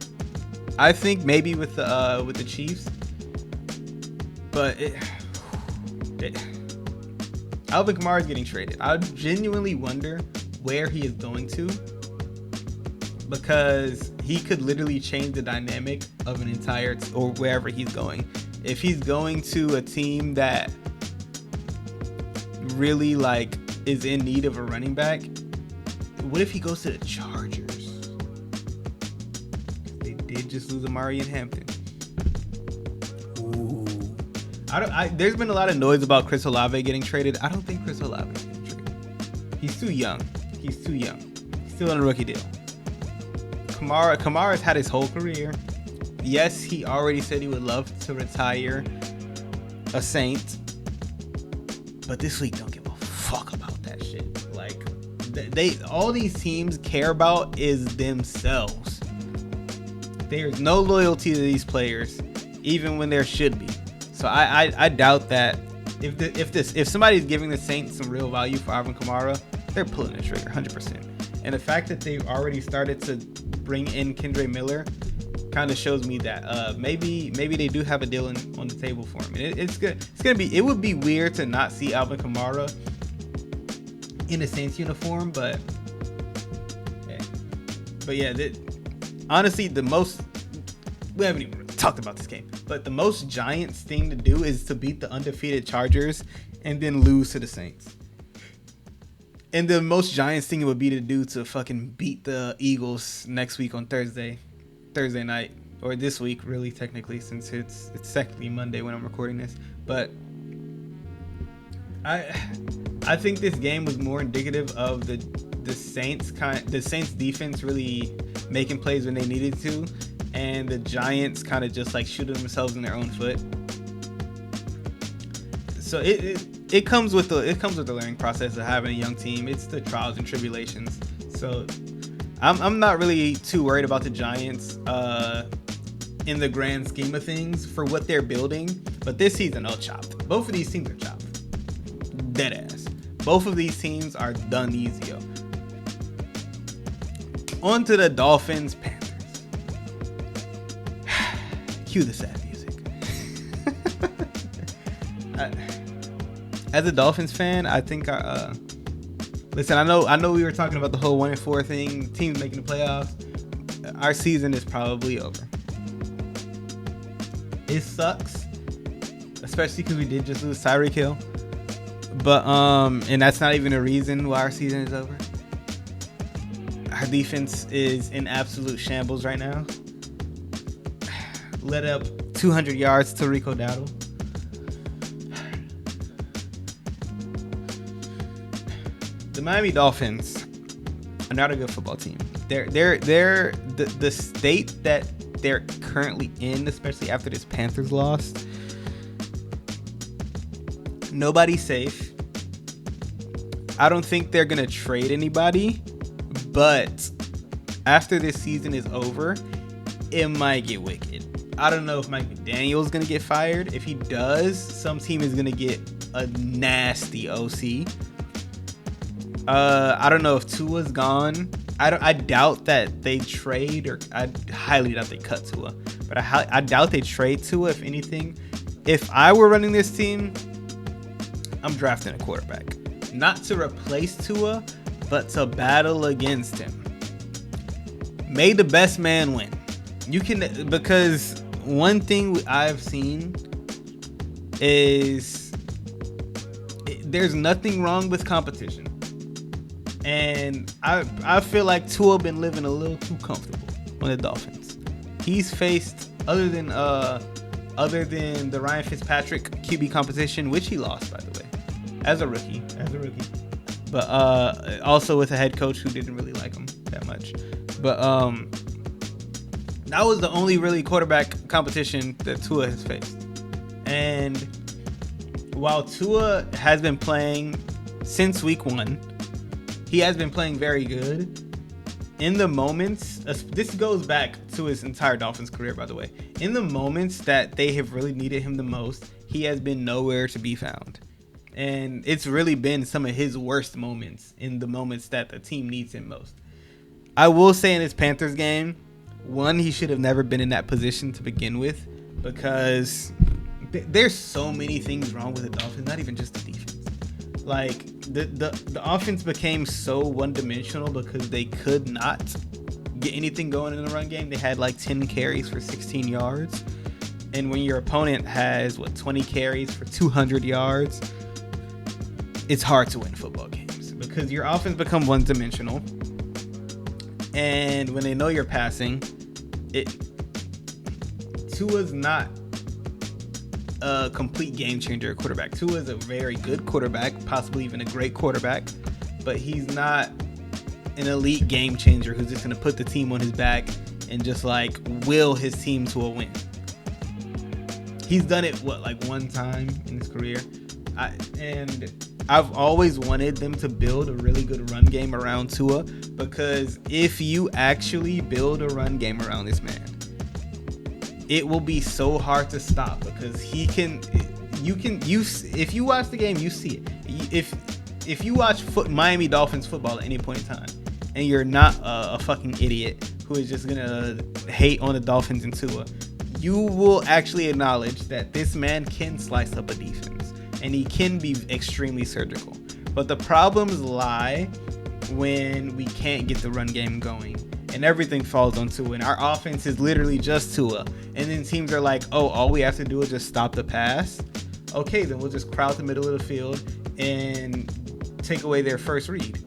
I think maybe with the Chiefs. But Alvin Kamara is getting traded. I genuinely wonder where he is going to, because he could literally change the dynamic of an entire or wherever he's going. If he's going to a team that really like is in need of a running back, what if he goes to the Chargers? They did just lose Amari in Hampton. Ooh. There's been a lot of noise about Chris Olave getting traded. I don't think Chris Olave is getting traded. He's too young. He's still on a rookie deal. Kamara's had his whole career. Yes, he already said he would love to retire a Saint. But this league don't give a fuck about that shit. Like, all these teams care about is themselves. There's no loyalty to these players, even when there should be. So I doubt that if somebody's giving the Saints some real value for Alvin Kamara, they're pulling the trigger 100%. And the fact that they've already started to bring in Kendre Miller kind of shows me that maybe they do have a deal on the table for him. And it's good. It would be weird to not see Alvin Kamara in a Saints uniform, but yeah, honestly, we haven't even talked about this game, but the most Giants thing to do is to beat the undefeated Chargers and then lose to the Saints. And the most Giants thing it would be to do to fucking beat the Eagles next week on Thursday night, or this week, really, technically, since it's technically Monday when I'm recording this. But I think this game was more indicative of the Saints defense really making plays when they needed to, and the Giants kind of just like shooting themselves in their own foot. So it comes with the learning process of having a young team. It's the trials and tribulations. So I'm not really too worried about the Giants in the grand scheme of things for what they're building. But this season, they'll chop. Both of these teams are chopped. Dead ass. Both of these teams are done easy. Yo. On to the Dolphins Panthers. Cue the sad music. As a Dolphins fan, I think listen, I know we were talking about the whole 1-4 thing, teams making the playoffs. Our season is probably over. It sucks, especially because we did just lose Tyreek Hill. But and that's not even a reason why our season is over. Our defense is in absolute shambles right now. Let up 200 yards to Rico Dowdle. The Miami Dolphins are not a good football team. They're the state that they're currently in, especially after this Panthers loss. Nobody's safe. I don't think they're gonna trade anybody, but after this season is over, it might get wicked. I don't know if Mike McDaniel's gonna get fired. If he does, some team is gonna get a nasty OC. I don't know if Tua's gone. I doubt that they trade, or I highly doubt they cut Tua. But I doubt they trade Tua, if anything. If I were running this team, I'm drafting a quarterback. Not to replace Tua, but to battle against him. May the best man win. Because one thing I've seen is there's nothing wrong with competition. And I feel like Tua been living a little too comfortable on the Dolphins. He's faced other than the Ryan Fitzpatrick QB competition, which he lost, by the way, as a rookie. But also with a head coach who didn't really like him that much. But that was the only really quarterback competition that Tua has faced. And while Tua has been playing since week 1, he has been playing very good. In the moments, this goes back to his entire Dolphins career, by the way. In the moments that they have really needed him the most, he has been nowhere to be found. And it's really been some of his worst moments, in the moments that the team needs him most. I will say in his Panthers game, one, he should have never been in that position to begin with, because there's so many things wrong with the Dolphins, not even just the defense. Like, the offense became so one-dimensional because they could not get anything going in the run game. They had like 10 carries for 16 yards. And when your opponent has, 20 carries for 200 yards, it's hard to win football games because your offense become one-dimensional. And when they know you're passing, Tua's not a complete game changer quarterback. Tua is a very good quarterback, possibly even a great quarterback, but he's not an elite game changer who's just going to put the team on his back and just like will his team to a win. He's done it one time in his career. I've always wanted them to build a really good run game around Tua, because if you actually build a run game around this man, it will be so hard to stop, because if you watch the game, you see it. If you watch Miami Dolphins football at any point in time, and you're not a fucking idiot who is just gonna hate on the Dolphins and Tua, you will actually acknowledge that this man can slice up a defense, and he can be extremely surgical. But the problems lie when we can't get the run game going, and everything falls on Tua, and our offense is literally just Tua. And then teams are like, oh, all we have to do is just stop the pass. Okay, then we'll just crowd the middle of the field and take away their first read,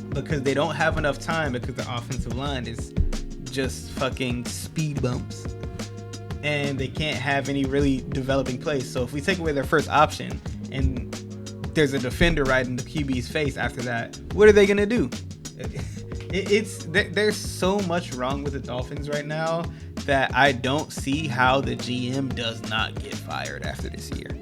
because they don't have enough time, because the offensive line is just fucking speed bumps, and they can't have any really developing plays. So if we take away their first option and there's a defender right in the QB's face after that, what are they gonna do? There's so much wrong with the Dolphins right now that I don't see how the GM does not get fired after this year.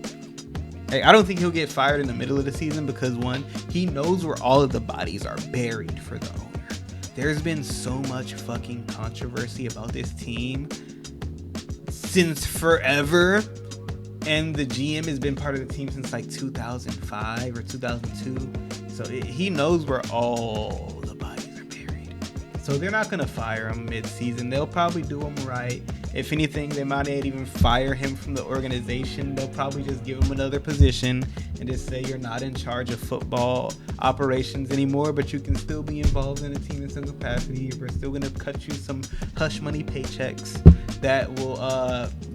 Hey, I don't think he'll get fired in the middle of the season, because one, he knows where all of the bodies are buried for the owner. There's been so much fucking controversy about this team since forever, and the GM has been part of the team since like 2005 or 2002. So he knows where all the bodies are buried. So they're not going to fire him mid-season. They'll probably do him right. If anything, they might not even fire him from the organization. They'll probably just give him another position and just say you're not in charge of football operations anymore, but you can still be involved in the team in some capacity. We're still going to cut you some hush money paychecks that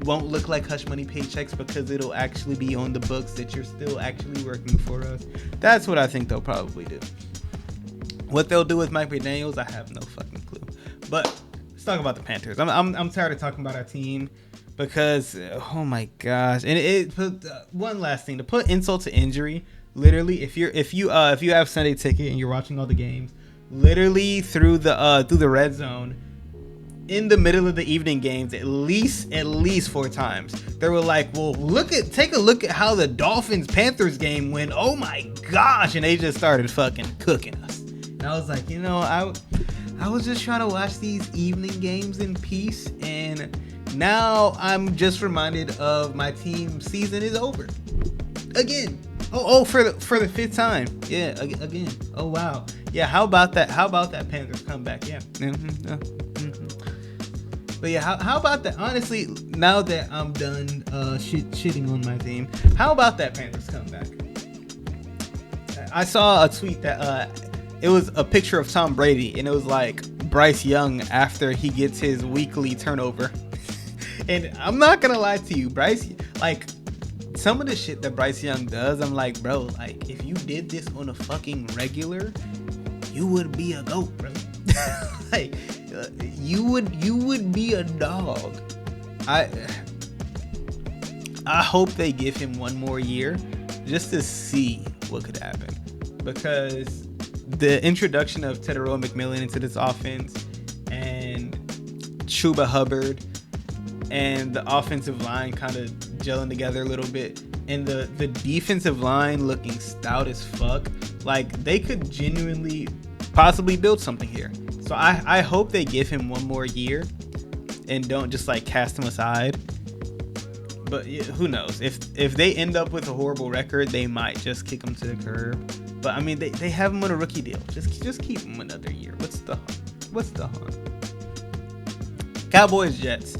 won't look like hush money paychecks, because it'll actually be on the books that you're still actually working for us. That's what I think they'll probably do. What they'll do with Mike McDaniels, I have no fucking clue. But let's talk about the Panthers. I'm tired of talking about our team, because oh my gosh. And it put one last thing to put insult to injury. Literally, if you have Sunday Ticket and you're watching all the games, literally through the red zone, in the middle of the evening games, at least 4 times, they were like, well, take a look at how the Dolphins Panthers game went. Oh my gosh. And they just started fucking cooking us. And I was like, I was just trying to watch these evening games in peace, and now I'm just reminded of my team season is over again. For the 5th time. Yeah, again. Oh wow. Yeah, how about that Panthers comeback? Yeah. But yeah, how about that? Honestly, now that I'm done shitting on my team, how about that Panthers comeback? I saw a tweet that it was a picture of Tom Brady, and it was like Bryce Young after he gets his weekly turnover. And I'm not gonna lie to you, Bryce, like, some of the shit that Bryce Young does, I'm like, bro, like, if you did this on a fucking regular, you would be a GOAT, bro. Like, you would be a dog. I hope they give him one more year just to see what could happen, because the introduction of Tedero McMillan into this offense, and Chuba Hubbard, and the offensive line kind of gelling together a little bit, and the defensive line looking stout as fuck, like, they could genuinely possibly build something here. So I hope they give him one more year and don't just like cast him aside. But yeah, who knows? If they end up with a horrible record, they might just kick him to the curb. But I mean, they have him on a rookie deal. Just keep him another year, What's the harm? Cowboys Jets.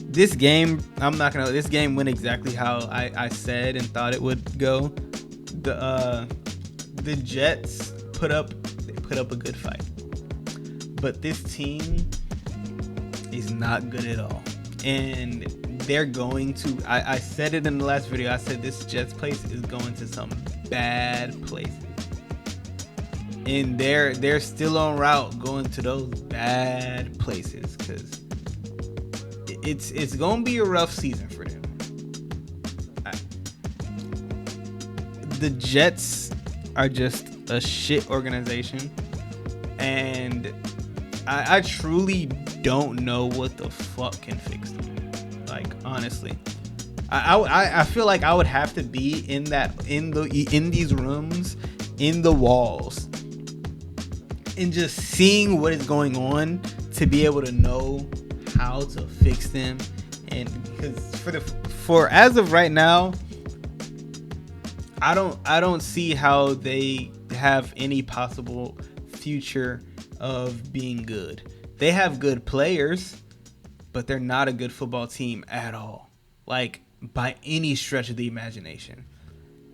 This game, this game went exactly how I said and thought it would go. The Jets put up a good fight, but this team is not good at all, and they're going to. I said it in the last video. I said this Jets place is going to some bad places, and they're still en route going to those bad places because it's going to be a rough season for them. The Jets are just a shit organization, and I truly don't know what the fuck can fix them. Like, honestly, I feel like I would have to be in these rooms, in the walls, and just seeing what is going on to be able to know how to fix them. And because for as of right now, I don't see how they have any possible future of being good. They have good players, but they're not a good football team at all, like by any stretch of the imagination.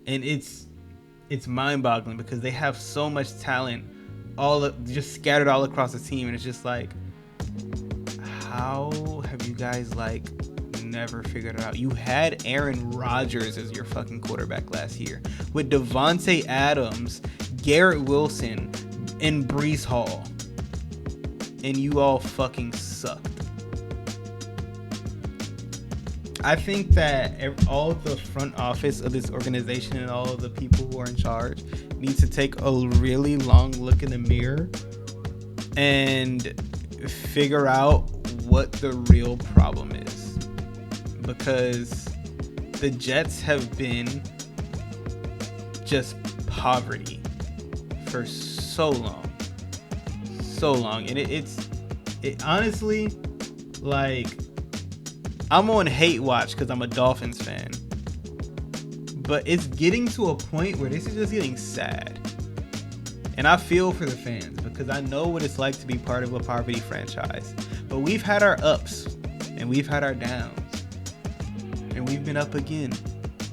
And it's mind-boggling because they have so much talent just scattered all across the team, and it's just like, how have you guys never figured it out? You had Aaron Rodgers as your fucking quarterback last year with Devontae Adams, Garrett Wilson, and Breece Hall, and you all fucking sucked. I think that all of the front office of this organization and all of the people who are in charge need to take a really long look in the mirror and figure out what the real problem is, because the Jets have been just poverty for so long, and it honestly, like, I'm on hate watch because I'm a Dolphins fan, but it's getting to a point where this is just getting sad, and I feel for the fans because I know what it's like to be part of a poverty franchise. But we've had our ups and we've had our downs, and we've been up again,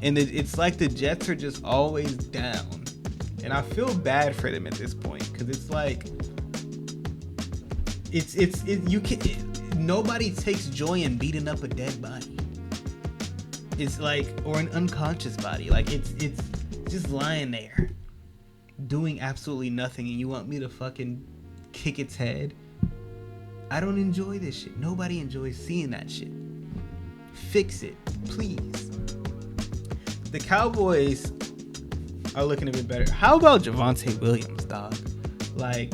and it's like the Jets are just always down, and I feel bad for them at this point because it's like nobody takes joy in beating up a dead body. It's like, or an unconscious body. Like it's just lying there doing absolutely nothing, and you want me to fucking kick its head? I don't enjoy this shit. Nobody enjoys seeing that shit. Fix it, please. The Cowboys are looking a bit better. How about Javonte Williams, dog? Like,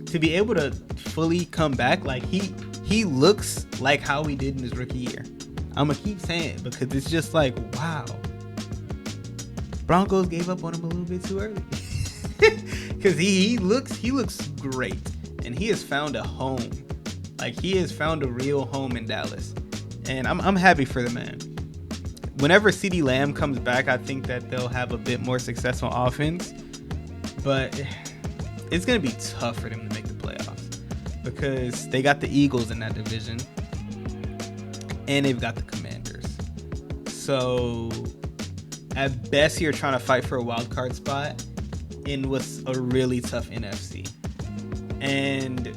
to be able to fully come back, like he looks like how he did in his rookie year. I'm gonna keep saying it because it's just like, wow. Broncos gave up on him a little bit too early. Because he looks great, and he has found a home. Like, he has found a real home in Dallas, and I'm happy for the man. Whenever CeeDee Lamb comes back, I think that they'll have a bit more successful offense, but it's gonna be tough for them to make the playoffs because they got the Eagles in that division, and they've got the Commanders. So at best, you're trying to fight for a wild card spot in what's a really tough NFC. And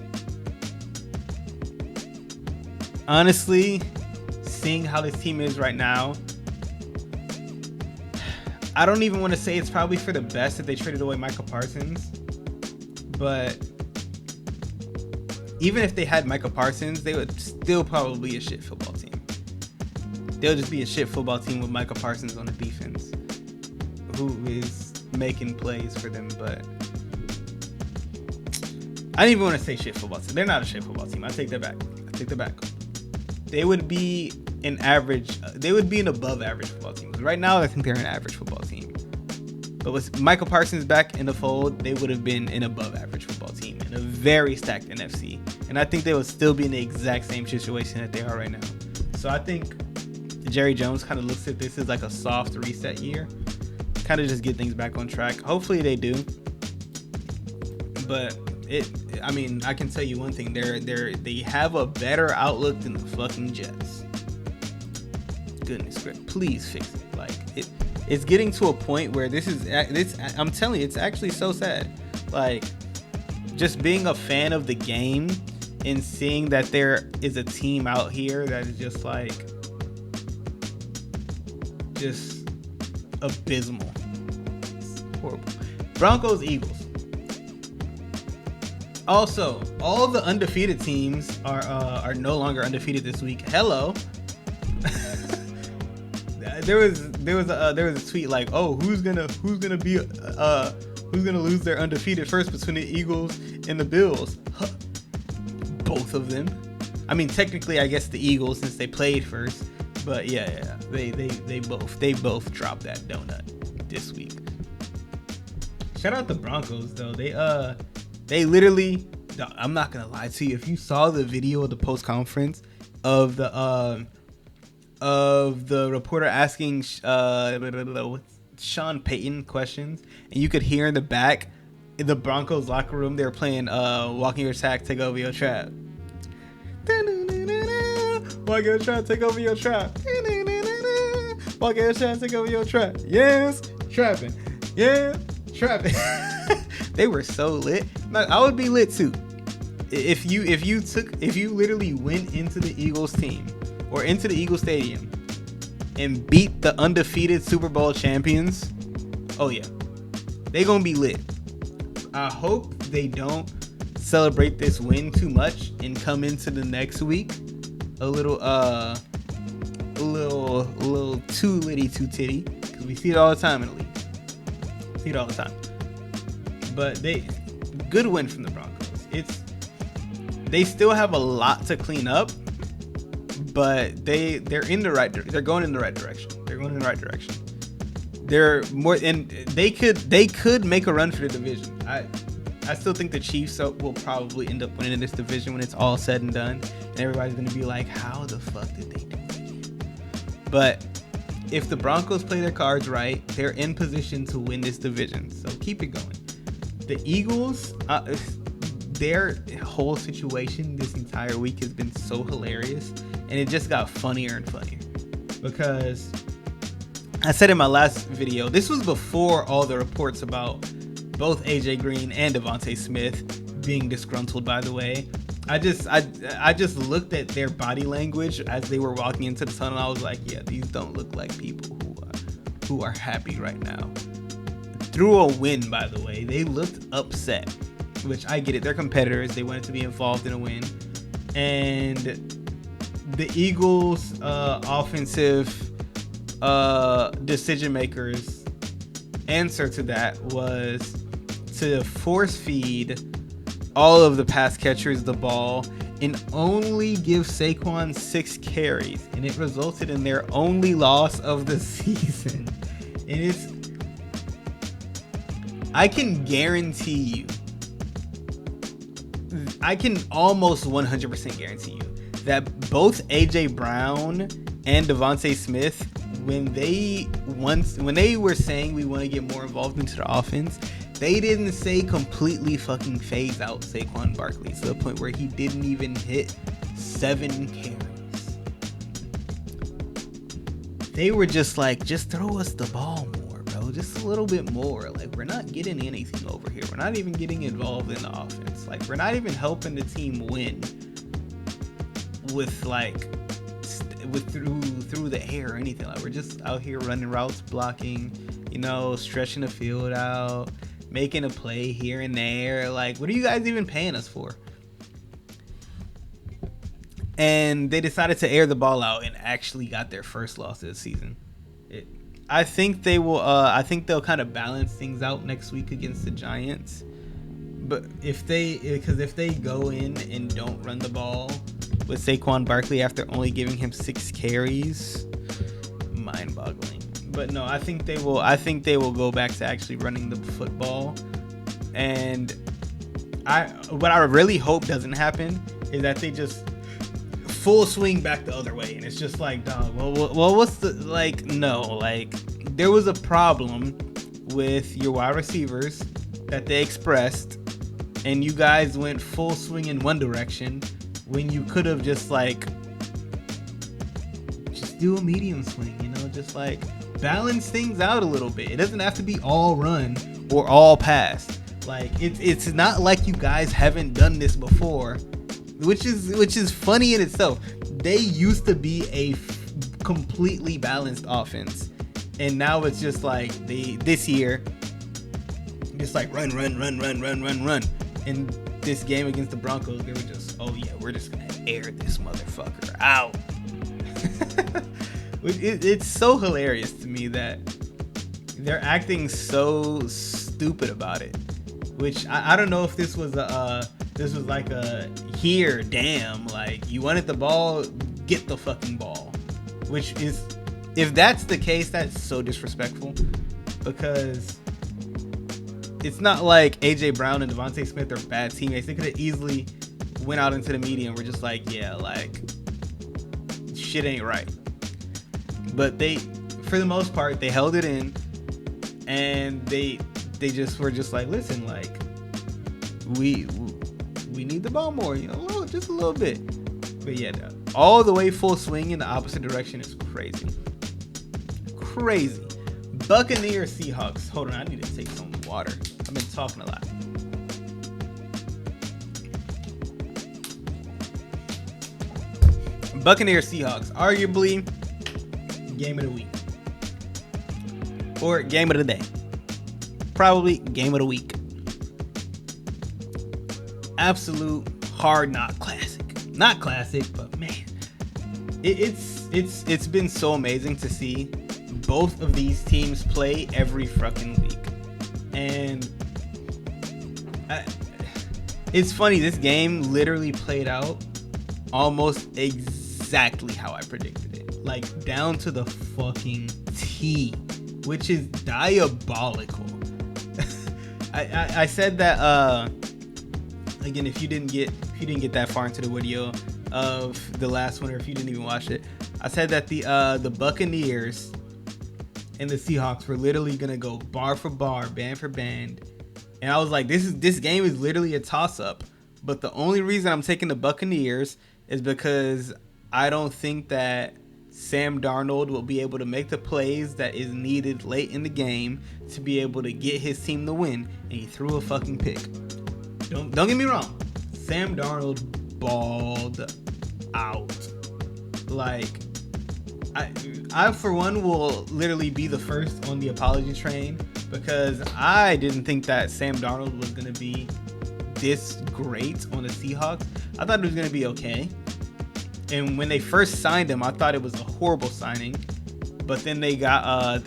honestly, seeing how this team is right now, I don't even want to say it's probably for the best that they traded away Micah Parsons. But even if they had Micah Parsons, they would still probably be a shit football team. They'll just be a shit football team with Micah Parsons on the defense, who is making plays for them. But I don't even want to say shit football team. They're not a shit football team. I take that back. They would be an above average football team. Right now, I think they're an average football team. But with Michael Parsons back in the fold, they would have been an above average football team in a very stacked NFC. And I think they would still be in the exact same situation that they are right now. So I think Jerry Jones kind of looks at this as like a soft reset year, kind of just get things back on track. Hopefully they do. But I mean, I can tell you one thing: they have a better outlook than the fucking Jets. Goodness gracious, please fix it. Like it's getting to a point where this. I'm telling you, it's actually so sad. Like, just being a fan of the game and seeing that there is a team out here that is just like, just abysmal. It's horrible. Broncos, Eagles. Also, all the undefeated teams are no longer undefeated this week. Hello. there was a tweet like, oh, who's gonna lose their undefeated first between the Eagles and the Bills? Huh. Both of them. I mean, technically, I guess the Eagles, since they played first. But yeah, they both dropped that donut this week. Shout out the Broncos though. They literally, I'm not gonna lie to you. If you saw the video of the post conference of the reporter asking Sean Payton questions, and you could hear in the back in the Broncos locker room they're playing "Walking Your Sack, Take Over Your Trap." Walk your trap, take over your trap. Walk your trap, take over your trap. Yes, trapping. Yeah, trapping. They were so lit. I would be lit too. If you literally went into the Eagles team or into the Eagles stadium and beat the undefeated Super Bowl champions, oh yeah, they gonna be lit. I hope they don't celebrate this win too much and come into the next week a little too litty too titty, because we see it all the time in the league. But good win from the Broncos. They still have a lot to clean up, but they're going in the right direction. They're more, and they could make a run for the division. I still think the Chiefs will probably end up winning this division when it's all said and done. And everybody's going to be like, how the fuck did they do it again? But if the Broncos play their cards right, they're in position to win this division. So keep it going. The Eagles, their whole situation this entire week has been so hilarious. And it just got funnier and funnier. Because I said in my last video, this was before all the reports about both AJ Green and Devontae Smith being disgruntled, by the way. I just looked at their body language as they were walking into the tunnel. I was like, yeah, these don't look like people who are happy right now. Through a win, by the way, they looked upset, which I get it. They're competitors. They wanted to be involved in a win. And the Eagles' offensive decision makers' answer to that was to force feed all of the pass catchers the ball and only give Saquon 6 carries, and it resulted in their only loss of the season. And I can guarantee you, I can almost 100% guarantee you that both AJ Brown and Devontae Smith, when they were saying we want to get more involved into the offense, they didn't say completely fucking phase out Saquon Barkley to the point where he didn't even hit 7 carries. They were just like, just throw us the ball more, bro. Just a little bit more. Like, we're not getting anything over here. We're not even getting involved in the offense. Like, we're not even helping the team win with through the air or anything. Like, we're just out here running routes, blocking, stretching the field out, making a play here and there. Like, what are you guys even paying us for? And they decided to air the ball out and actually got their first loss of the season. I think they will. I think they'll kind of balance things out next week against the Giants. But if they go in and don't run the ball with Saquon Barkley after only giving him 6 carries, mind-boggling. But no, I think they will go back to actually running the football. And what I really hope doesn't happen is that they just full swing back the other way, and it's just like, dog, well, what's the, like, no, like, there was a problem with your wide receivers that they expressed, and you guys went full swing in one direction when you could have just do a medium swing, just balance things out a little bit. It doesn't have to be all run or all pass. It's not like you guys haven't done this before, which is funny in itself. They used to be a completely balanced offense, and now it's just this year, just run. In this game against the Broncos, they were just, oh yeah, we're just gonna air this motherfucker out. It's so hilarious to me that they're acting so stupid about it. Which I don't know if this was a here, damn, you wanted the ball, get the fucking ball. Which is, if that's the case, that's so disrespectful, because it's not like AJ Brown and Devontae Smith are bad teammates. They could have easily went out into the media and were just shit ain't right. But they, for the most part, they held it in, and they just were just listen, we need the ball more, just a little bit. But yeah, all the way full swing in the opposite direction is crazy. Buccaneers Seahawks. Hold on, I need to take some water. I've been talking a lot. Buccaneers Seahawks, arguably game of the week, or game of the day, probably game of the week. Absolute hard knock classic. Not classic, but man, it's been so amazing to see both of these teams play every fucking week. And it's funny, this game literally played out almost exactly how I predicted it. Down to the fucking T, which is diabolical. I said that again, if you didn't get that far into the video of the last one, or if you didn't even watch it, I said that the Buccaneers and the Seahawks were literally gonna go bar for bar, band for band, and I was like, this game is literally a toss up. But the only reason I'm taking the Buccaneers is because I don't think that Sam Darnold will be able to make the plays that is needed late in the game to be able to get his team to win, and he threw a fucking pick. Don't get me wrong, Sam Darnold balled out. I for one will literally be the first on the apology train, because I didn't think that Sam Darnold was going to be this great on the Seahawks. I thought it was going to be okay. And when they first signed him, I thought it was a horrible signing. But then they got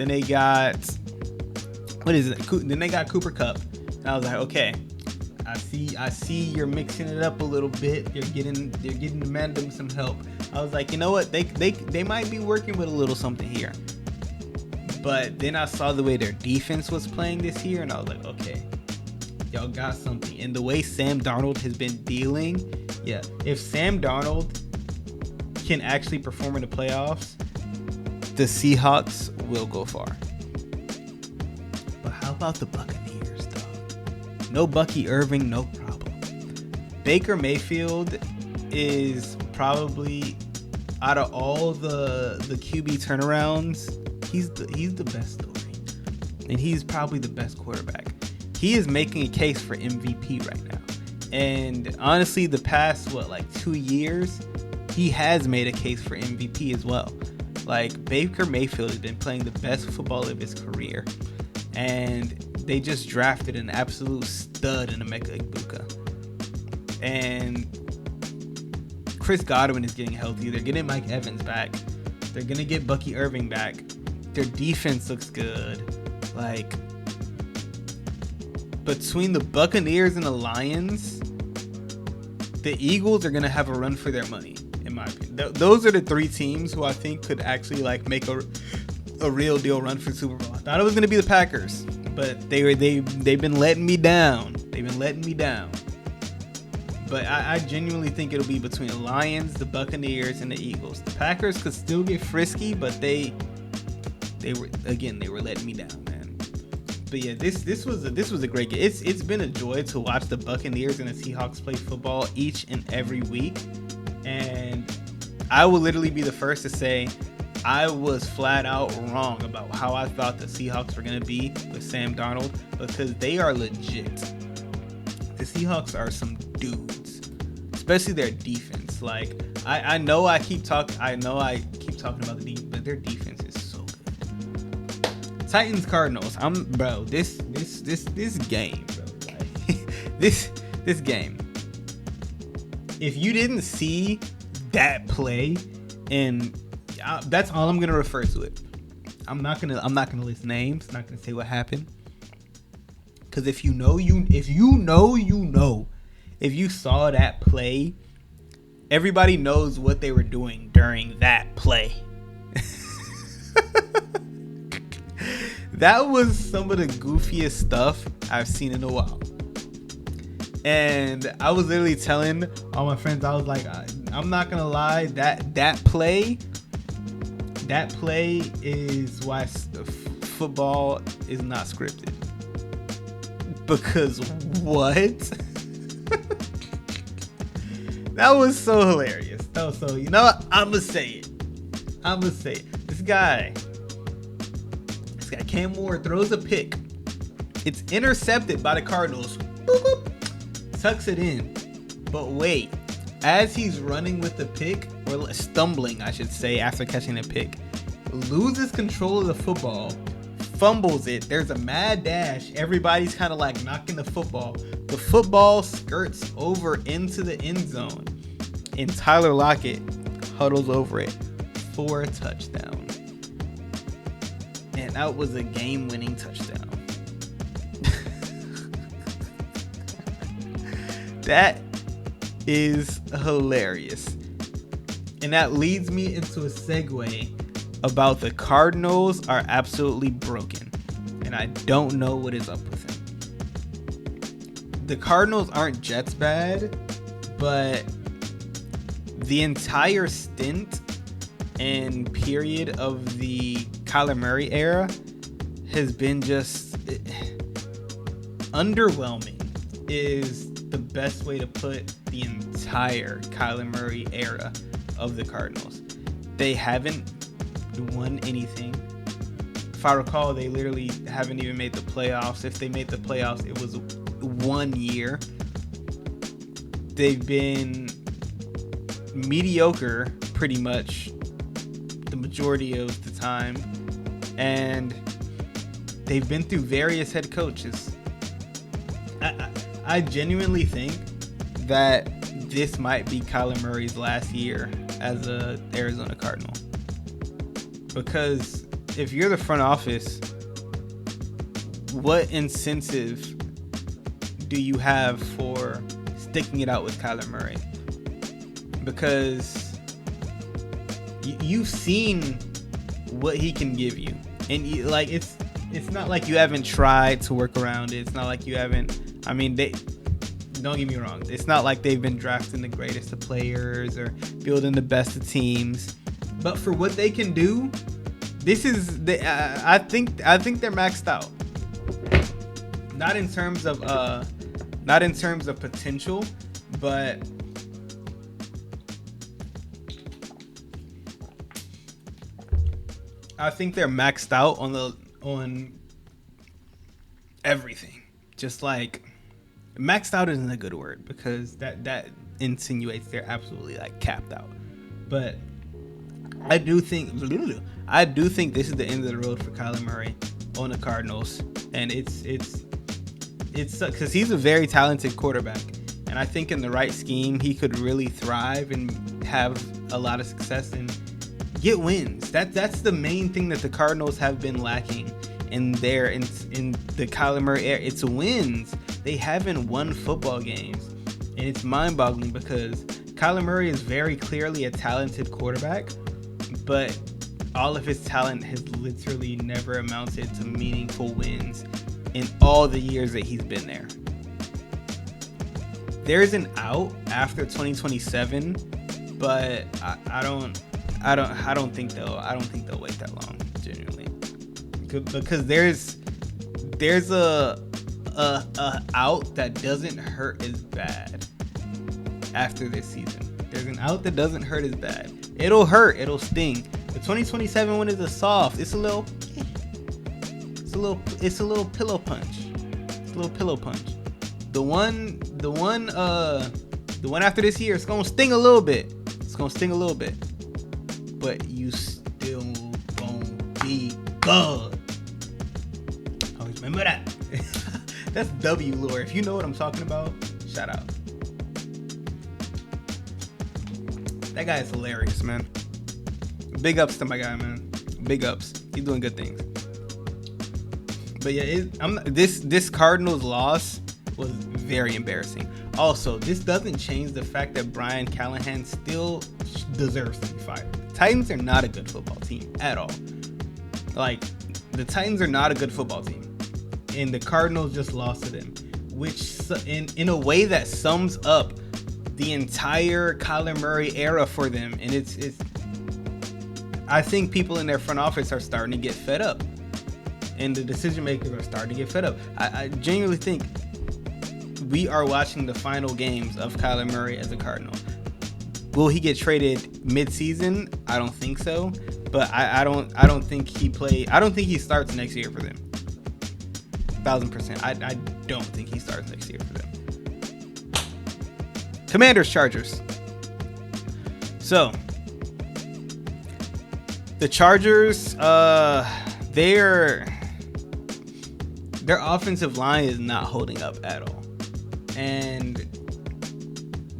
what is it? Then they got Cooper Kupp. And I was like, okay, I see you're mixing it up a little bit. They're getting the Mandem some help. I was like, you know what? They might be working with a little something here. But then I saw the way their defense was playing this year, and I was like, okay, y'all got something. And the way Sam Darnold has been dealing, yeah, if Sam Darnold can actually perform in the playoffs, the Seahawks will go far. But how about the Buccaneers, though? No Bucky Irving, no problem. Baker Mayfield is probably, out of all the QB turnarounds, he's the best story, and he's probably the best quarterback. He is making a case for MVP right now, and honestly, the past 2 years, he has made a case for MVP as well. Baker Mayfield has been playing the best football of his career, and they just drafted an absolute stud in Emeka Egbuka, and Chris Godwin is getting healthy. They're getting Mike Evans back. They're gonna get Bucky Irving back. Their defense looks good. Between the Buccaneers and the Lions, the Eagles are gonna have a run for their money, in my opinion. Those are the three teams who I think could actually make a real deal run for Super Bowl. I thought it was gonna be the Packers, but they've been letting me down. But I genuinely think it'll be between the Lions, the Buccaneers, and the Eagles. The Packers could still get frisky, but they were letting me down, man. But yeah, this was a great game. It's been a joy to watch the Buccaneers and the Seahawks play football each and every week. And I will literally be the first to say I was flat out wrong about how I thought the Seahawks were going to be with Sam Darnold, because they are legit. The Seahawks are some dudes, especially their defense. Like I know I keep talking about the defense, but their defense is so good. Titans Cardinals. This game, bro. Like, this game. If you didn't see that play, and that's all I'm gonna refer to it. I'm not gonna list names. I'm not gonna say what happened, because if you saw that play, everybody knows what they were doing during that play. That was some of the goofiest stuff I've seen in a while. And I was literally telling all my friends, I was like, I'm not gonna lie, that play is why football is not scripted. Because what? That was so hilarious. So you know what? I'm gonna say it. This guy Cam Moore throws a pick. It's intercepted by the Cardinals. Boop, boop. Tucks it in. But wait, as he's running with the pick, or stumbling, I should say, after catching the pick, loses control of the football, fumbles it. There's a mad dash. Everybody's kind of like knocking the football. The football skirts over into the end zone, and Tyler Lockett huddles over it for a touchdown. And that was a game-winning touchdown. That is hilarious. And that leads me into a segue about the Cardinals are absolutely broken. And I don't know what is up with them. The Cardinals aren't Jets bad, but the entire stint and period of the Kyler Murray era has been just underwhelming is the best way to put the entire Kyler Murray era of the Cardinals. They haven't won anything. If I recall, they literally haven't even made the playoffs. If they made the playoffs, it was 1 year. They've been mediocre pretty much the majority of the time, and they've been through various head coaches. I genuinely think that this might be Kyler Murray's last year as a Arizona Cardinal, because if you're the front office, what incentive do you have for sticking it out with Kyler Murray? Because you've seen what he can give you, and it's not like you haven't tried to work around it. It's not like you haven't. I mean, don't get me wrong. It's not like they've been drafting the greatest of players or building the best of teams, but for what they can do, this is I think they're maxed out. Not in terms of potential, but I think they're maxed out on everything. Just like, maxed out isn't a good word, because that insinuates they're absolutely like capped out. But I do think this is the end of the road for Kyler Murray on the Cardinals, and it's because he's a very talented quarterback, and I think in the right scheme he could really thrive and have a lot of success and get wins. That's the main thing that the Cardinals have been lacking in the Kyler Murray era. It's wins. They haven't won football games, and it's mind-boggling because Kyler Murray is very clearly a talented quarterback, but all of his talent has literally never amounted to meaningful wins in all the years that he's been there. There's an out after 2027, but I don't think they'll wait that long, genuinely, because there's a out that doesn't hurt as bad after this season. There's an out that doesn't hurt as bad. It'll hurt. It'll sting. The 2027 one is a soft. It's a little pillow punch. It's a little pillow punch. The one after this year, it's gonna sting a little bit. But you still gonna be good. Always remember that. That's W lore. If you know what I'm talking about, shout out. That guy is hilarious, man. Big ups to my guy, man. Big ups. He's doing good things. But yeah, this Cardinals loss was very embarrassing. Also, this doesn't change the fact that Brian Callahan still deserves to be fired. The Titans are not a good football team at all. Like, the Titans are not a good football team. And the Cardinals just lost to them, which in a way that sums up the entire Kyler Murray era for them. And it's I think people in their front office are starting to get fed up, and the decision makers are starting to get fed up. I genuinely think we are watching the final games of Kyler Murray as a Cardinal. Will he get traded mid-season? I don't think so, but I don't think he starts next year for them. 1,000%. I don't think he starts next year for them. Commanders, Chargers. So the Chargers, their offensive line is not holding up at all, and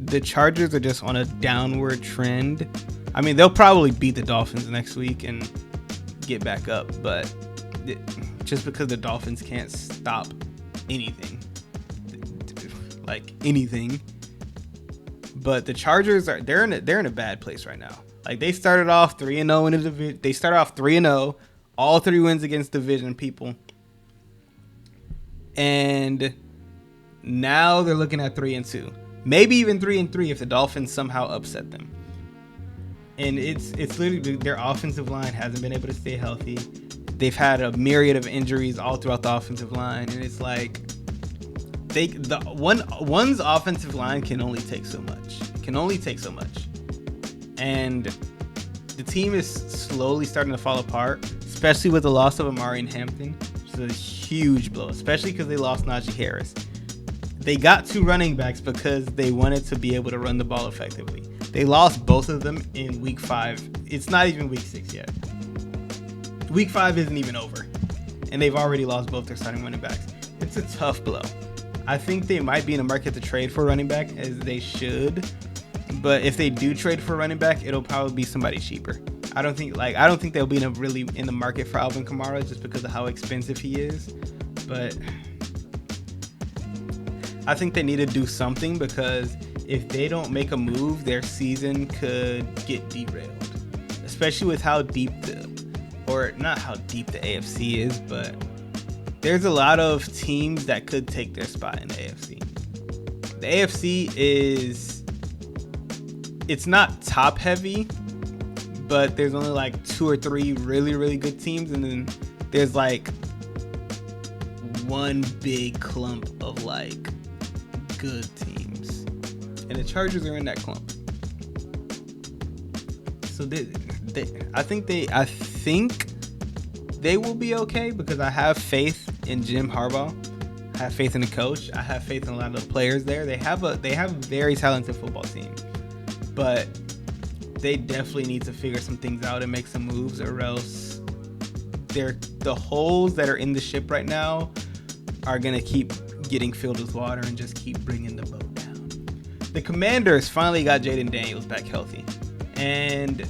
the Chargers are just on a downward trend. I mean, they'll probably beat the Dolphins next week and get back up, but just because the Dolphins can't stop anything, like anything. But the Chargers they're in a bad place right now. Like, they started off 3-0 in the division. They started off 3-0, all 3 wins against division people. And now they're looking at 3-2. Maybe even 3-3 if the Dolphins somehow upset them. And it's literally their offensive line hasn't been able to stay healthy. They've had a myriad of injuries all throughout the offensive line, and it's like one's offensive line can only take so much. And the team is slowly starting to fall apart, especially with the loss of Amari and Hampton, which is a huge blow, especially because they lost Najee Harris. They got 2 running backs because they wanted to be able to run the ball effectively. They lost both of them in week 5. It's not even week 6 yet. Week 5 isn't even over, and they've already lost both their starting running backs. It's a tough blow. I think they might be in the market to trade for a running back, as they should. But if they do trade for a running back, it'll probably be somebody cheaper. I don't think they'll be in the market for Alvin Kamara just because of how expensive he is. But I think they need to do something, because if they don't make a move, their season could get derailed. Especially with how deep not how deep the AFC is, but there's a lot of teams that could take their spot in the AFC. The AFC it's not top heavy, but there's only like 2 or 3 really, really good teams, and then there's like one big clump of like good teams, and the Chargers are in that clump. So I think they will be okay, because I have faith in Jim Harbaugh. I have faith in the coach. I have faith in a lot of the players there. They have a very talented football team, but they definitely need to figure some things out and make some moves, or else the holes that are in the ship right now are gonna keep getting filled with water and just keep bringing the boat down. The Commanders finally got Jaden Daniels back healthy, and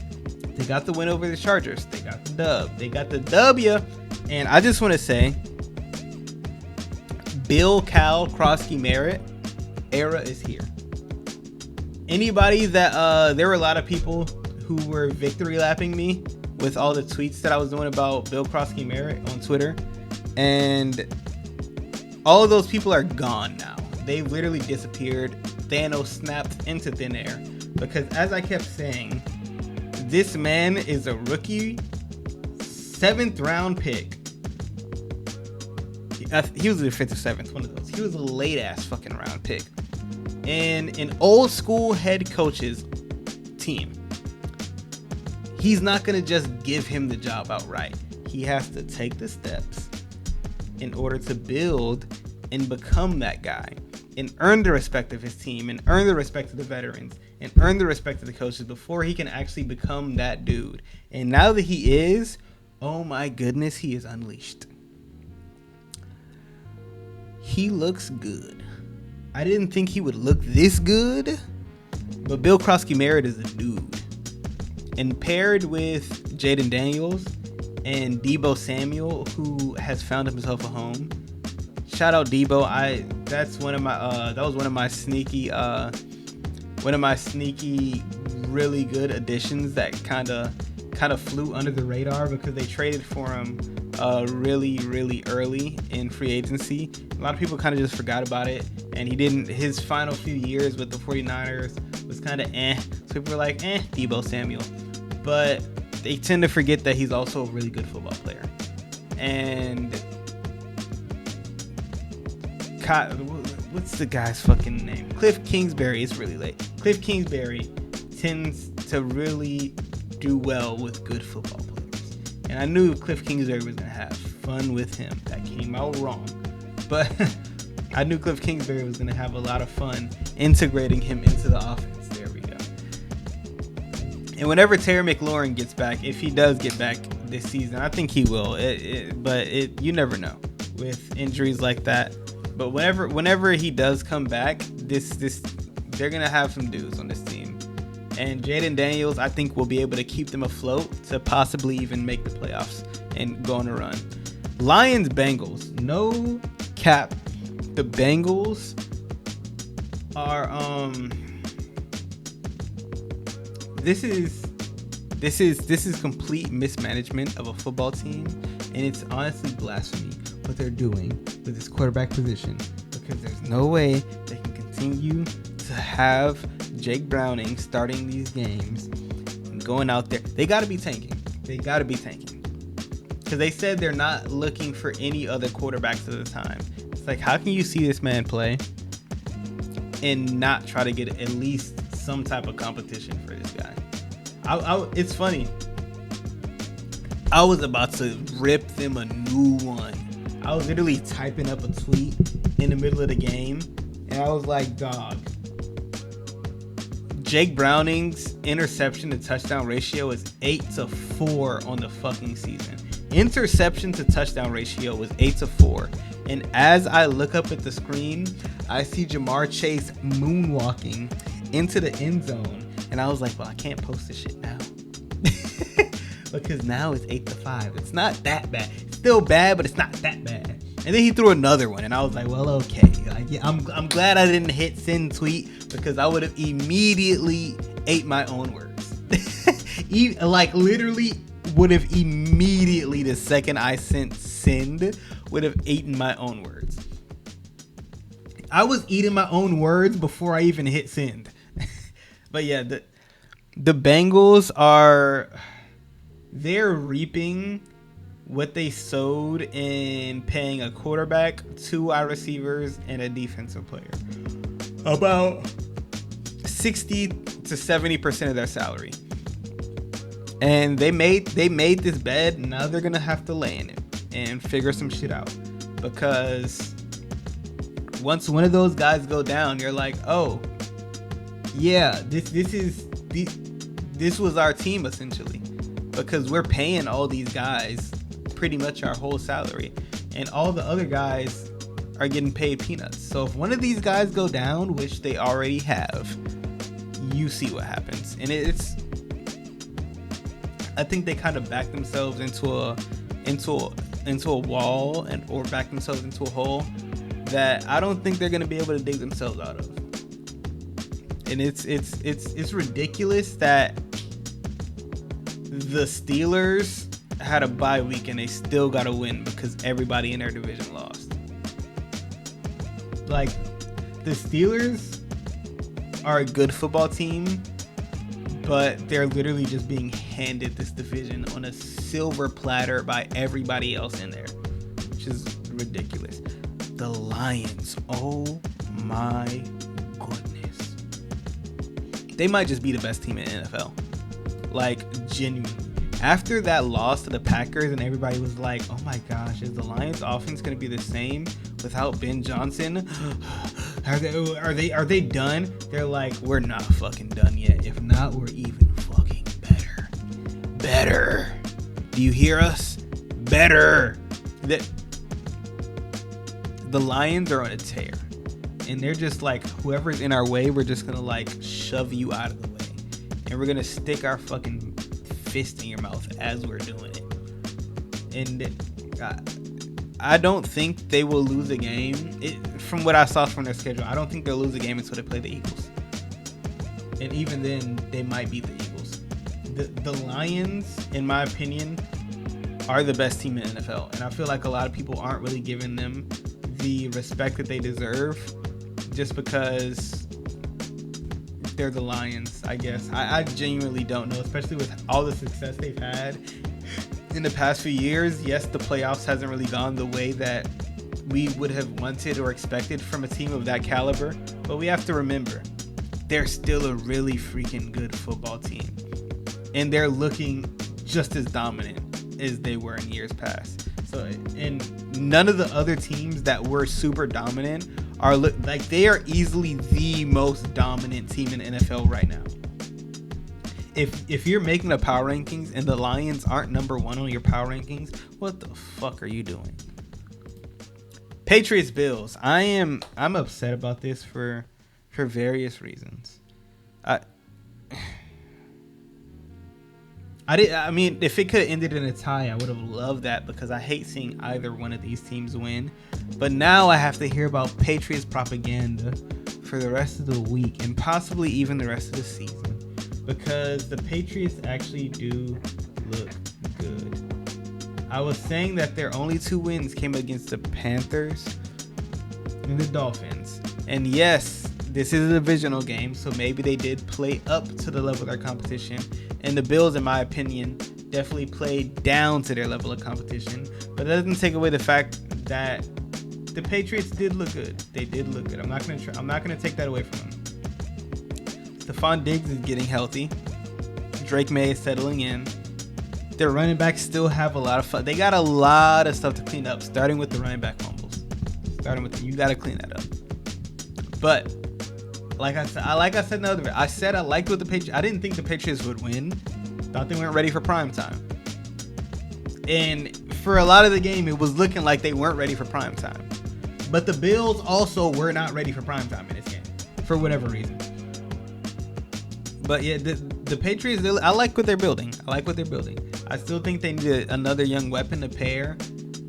they got the win over the Chargers. They got the dub. They got the W. And I just want to say, Bill Cal Krosky Merritt era is here. Anybody that there were a lot of people who were victory lapping me with all the tweets that I was doing about Bill Krosky Merritt on Twitter, and all of those people are gone now. They literally disappeared. Thanos snapped into thin air, because as I kept saying, this man is a rookie 7th round pick. he was the 5th or 7th, one of those. He was a late ass fucking round pick. And an old school head coach's team, he's not going to just give him the job outright. He has to take the steps in order to build and become that guy and earn the respect of his team and earn the respect of the veterans and earn the respect of the coaches before he can actually become that dude. And now that he is, oh my goodness, he is unleashed. He looks good. I didn't think he would look this good, but Bill Krosky-Merritt is a dude. And paired with Jaden Daniels and Deebo Samuel, who has found himself a home. Shout out Deebo. That was one of my sneaky really good additions that kind of flew under the radar because they traded for him really early in free agency. A lot of people kind of just forgot about it, and his final few years with the 49ers was kind of so people were like Deebo Samuel, but they tend to forget that he's also a really good football player. And what's the guy's fucking name? Cliff Kingsbury. It's really late. Cliff Kingsbury tends to really do well with good football players. And I knew Cliff Kingsbury was going to have fun with him. That came out wrong. But I knew Cliff Kingsbury was going to have a lot of fun integrating him into the offense. There we go. And whenever Terry McLaurin gets back, if he does get back this season, I think he will. But you never know with injuries like that. But whenever he does come back, they're gonna have some dudes on this team, and Jaden Daniels, I think, will be able to keep them afloat to possibly even make the playoffs and go on a run. Lions Bengals, no cap. The Bengals are this is complete mismanagement of a football team, and it's honestly blasphemy what they're doing with this quarterback position, because there's no way they can continue to have Jake Browning starting these games and going out there. They got to be tanking. Because they said they're not looking for any other quarterbacks at the time. It's like, how can you see this man play and not try to get at least some type of competition for this guy? It's funny. I was about to rip them a new one. I was literally typing up a tweet in the middle of the game, and I was like, dog, Jake Browning's interception to touchdown ratio is 8-4 on the fucking season. Interception to touchdown ratio was 8-4. And as I look up at the screen, I see Jamar Chase moonwalking into the end zone. And I was like, well, I can't post this shit now. Because now it's 8-5. It's not that bad. It's still bad, but it's not that bad. And then he threw another one, and I was like, well, okay. Like, yeah, I'm glad I didn't hit send tweet, because I would have immediately ate my own words. Like, literally would have immediately, the second I sent send, would have eaten my own words. I was eating my own words before I even hit send. But yeah, the Bengals they're reaping what they sowed in paying a quarterback, 2 wide receivers, and a defensive player. About 60 to 70% of their salary. And they made this bed, and now they're gonna have to lay in it and figure some shit out. Because once one of those guys go down, you're like, oh yeah, this was our team essentially. Because we're paying all these guys pretty much our whole salary, and all the other guys are getting paid peanuts. So if one of these guys go down, which they already have, you see what happens. And I think they kind of back themselves into a wall, or back themselves into a hole that I don't think they're going to be able to dig themselves out of. And it's ridiculous that the Steelers had a bye week and they still got to win because everybody in their division lost. Like, the Steelers are a good football team, but they're literally just being handed this division on a silver platter by everybody else in there, which is ridiculous. The Lions, oh my goodness. They might just be the best team in the NFL. Like, genuinely. After that loss to the Packers and everybody was like, oh my gosh, is the Lions offense going to be the same without Ben Johnson? Are they done? They're like, we're not fucking done yet. If not, we're even fucking better. Better. Do you hear us? Better. The Lions are on a tear. And they're just like, whoever's in our way, we're just going to like shove you out of the way. And we're going to stick our fucking fist in your mouth as we're doing it. And I don't think they will lose a game. From what I saw from their schedule, I don't think they'll lose a game until they play the Eagles. And even then, they might beat the Eagles. The Lions, in my opinion, are the best team in the NFL. And I feel like a lot of people aren't really giving them the respect that they deserve just because they're the Lions, I guess. I genuinely don't know, especially with all the success they've had in the past few years. Yes, the playoffs hasn't really gone the way that we would have wanted or expected from a team of that caliber, but we have to remember, they're still a really freaking good football team, and they're looking just as dominant as they were in years past. So, and none of the other teams that were super dominant are like, they are easily the most dominant team in the NFL right now. If you're making the power rankings and the Lions aren't number one on your power rankings, what the fuck are you doing? Patriots Bills. I'm upset about this for various reasons. I mean, if it could have ended in a tie, I would have loved that because I hate seeing either one of these teams win. But now I have to hear about Patriots propaganda for the rest of the week and possibly even the rest of the season because the Patriots actually do look good. I was saying that their only 2 wins came against the Panthers and the Dolphins. And yes, this is a divisional game, so maybe they did play up to the level of their competition. And the Bills, in my opinion, definitely played down to their level of competition. But that doesn't take away the fact that the Patriots did look good. They did look good. I'm not gonna take that away from them. Stephon Diggs is getting healthy. Drake May is settling in. Their running backs still have a lot of fun. They got a lot of stuff to clean up, starting with the running back fumbles. You got to clean that up. But like I said in the other video, I said I liked what the Patriots. I didn't think the Patriots would win. Thought they weren't ready for prime time. And for a lot of the game, it was looking like they weren't ready for prime time. But the Bills also were not ready for prime time in this game for whatever reason. But yeah, the Patriots, I like what they're building. I still think they need another young weapon to pair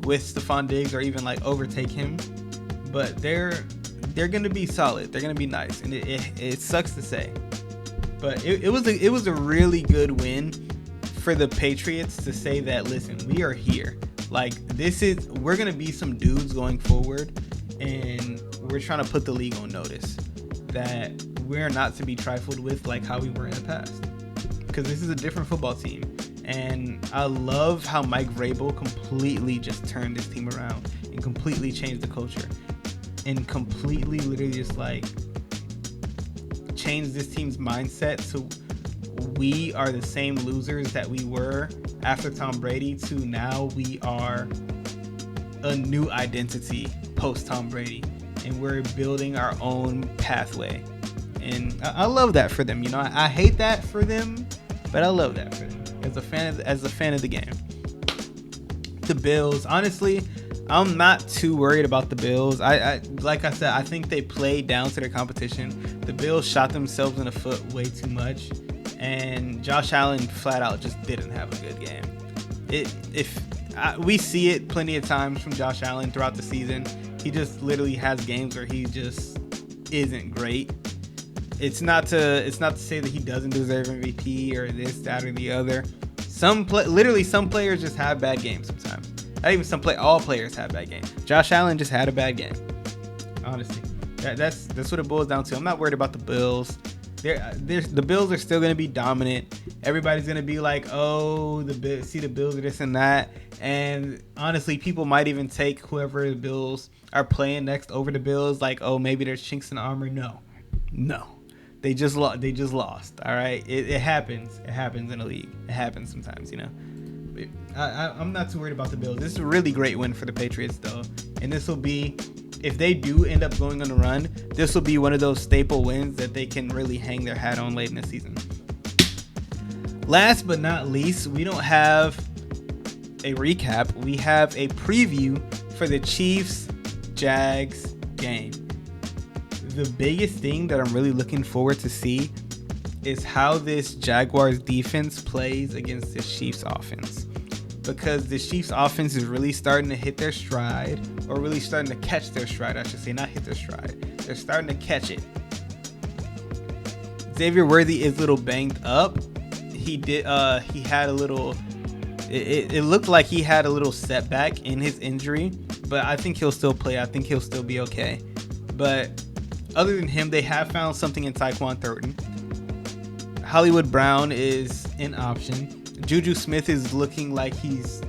with Stephon Diggs or even like overtake him. But they're going to be solid. They're going to be nice. And it sucks to say. But it was a really good win for the Patriots to say that, listen, we are here. Like, we're going to be some dudes going forward. And we're trying to put the league on notice that we're not to be trifled with like how we were in the past. Because this is a different football team. And I love how Mike Vrabel completely just turned this team around and completely changed the culture. And completely literally just like changed this team's mindset so we are the same losers that we were after Tom Brady to now we are a new identity post Tom Brady and we're building our own pathway. And I love that for them. You know, I hate that for them, but I love that for them as a fan of the game. The Bills, honestly, I'm not too worried about the Bills. I like I said, I think they played down to their competition. The Bills shot themselves in the foot way too much, and Josh Allen flat out just didn't have a good game. We see it plenty of times from Josh Allen throughout the season. He just literally has games where he just isn't great. It's not to say that he doesn't deserve MVP or this, that, or the other. Some players just have bad games sometimes. Not even all players have bad games. Josh Allen just had a bad game. Honestly, that's what it boils down to. I'm not worried about the Bills. The Bills are still going to be dominant. Everybody's going to be like, oh, the Bills are this and that. And honestly, people might even take whoever the Bills are playing next over the Bills. Like, oh, maybe there's chinks in the armor. No. They just lost. All right. It happens. It happens in the league. It happens sometimes, I'm not too worried about the Bills. This is a really great win for the Patriots, though. And this will be, if they do end up going on a run, this will be one of those staple wins that they can really hang their hat on late in the season. Last but not least, we don't have a recap. We have a preview for the Chiefs-Jags game. The biggest thing that I'm really looking forward to see is how this Jaguars defense plays against the Chiefs offense. Because the Chiefs offense is really starting to hit their stride, or really starting to catch their stride, I should say, not hit their stride. They're starting to catch it. Xavier Worthy is a little banged up. He had a little, it looked like he had a little setback in his injury, but I think he'll still play. I think he'll still be okay. But other than him, they have found something in Tyquan Thornton. Hollywood Brown is an option. Juju Smith is looking like he's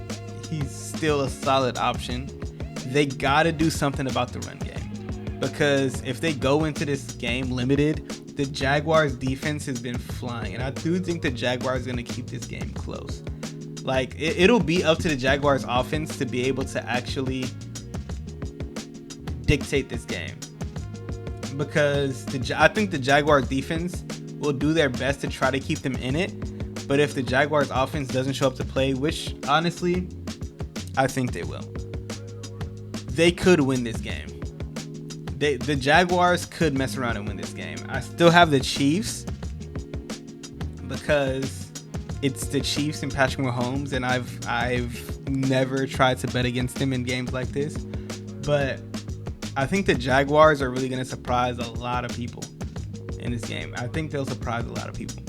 still a solid option. They got to do something about the run game, because if they go into this game limited, the Jaguars defense has been flying, and I do think the Jaguars are going to keep this game close. Like, it'll be up to the Jaguars offense to be able to actually dictate this game, because I think the Jaguars defense will do their best to try to keep them in it. But if the Jaguars offense doesn't show up to play, which honestly, I think they will, they could win this game. The Jaguars could mess around and win this game. I still have the Chiefs because it's the Chiefs and Patrick Mahomes, and I've never tried to bet against them in games like this. But I think the Jaguars are really going to surprise a lot of people in this game. I think they'll surprise a lot of people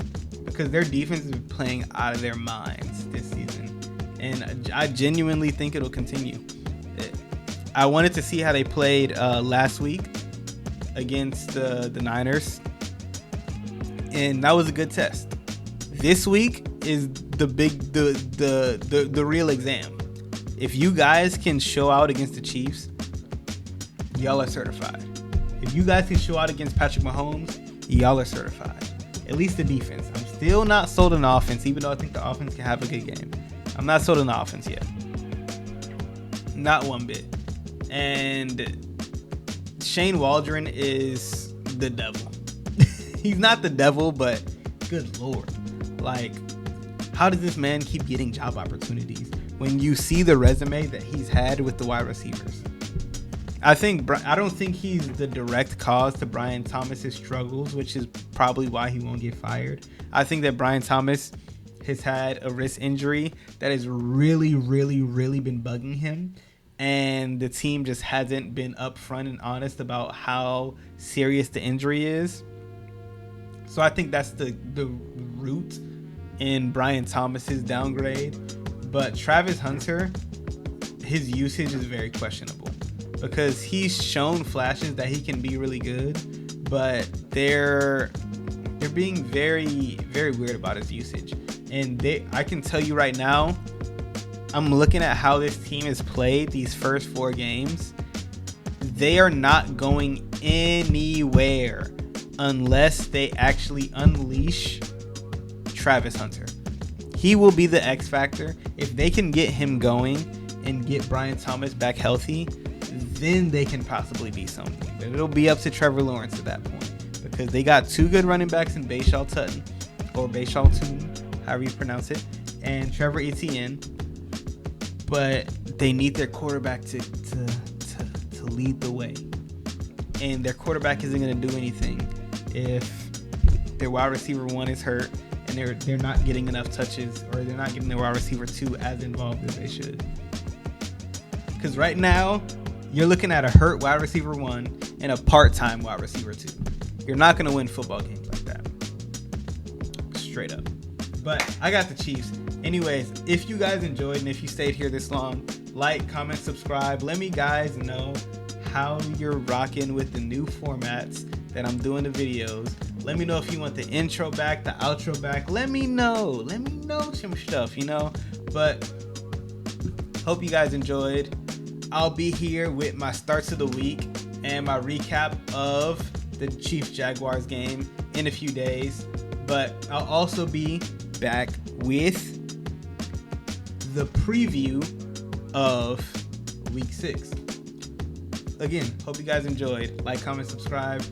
because their defense is playing out of their minds this season, and I genuinely think it'll continue. I wanted to see how they played last week against the Niners, and that was a good test. This week is the real exam. If you guys can show out against the Chiefs, y'all are certified. If you guys can show out against Patrick Mahomes, y'all are certified. At least the defense. I'm still not sold on the offense, even though I think the offense can have a good game. I'm not sold on the offense yet. Not one bit. And Shane Waldron is the devil. He's not the devil, but good Lord. Like, how does this man keep getting job opportunities when you see the resume that he's had with the wide receivers? I don't think he's the direct cause to Brian Thomas's struggles, which is probably why he won't get fired. I think that Brian Thomas has had a wrist injury that has really, really, really been bugging him. And the team just hasn't been upfront and honest about how serious the injury is. So I think that's the root in Brian Thomas's downgrade. But Travis Hunter, his usage is very questionable, because he's shown flashes that he can be really good, but they're being very, very weird about his usage. And I can tell you right now, I'm looking at how this team has played these first 4 games. They are not going anywhere unless they actually unleash Travis Hunter. He will be the X factor. If they can get him going and get Brian Thomas back healthy, then they can possibly be something. But it'll be up to Trevor Lawrence at that point, because they got 2 good running backs in Bashaw Tutton, or Bashaw Tutton, however you pronounce it, and Trevor Etienne. But they need their quarterback to lead the way. And their quarterback isn't going to do anything if their wide receiver 1 is hurt and they're not getting enough touches, or they're not getting their wide receiver 2 as involved as they should. Because right now, you're looking at a hurt wide receiver 1 and a part-time wide receiver 2. You're not going to win football games like that. Straight up. But I got the Chiefs. Anyways, if you guys enjoyed and if you stayed here this long, like, comment, subscribe. Let me guys know how you're rocking with the new formats that I'm doing the videos. Let me know if you want the intro back, the outro back. Let me know some stuff, But hope you guys enjoyed. I'll be here with my starts of the week and my recap of the Chiefs-Jaguars game in a few days. But I'll also be back with the preview of Week 6. Again, hope you guys enjoyed. Like, comment, subscribe.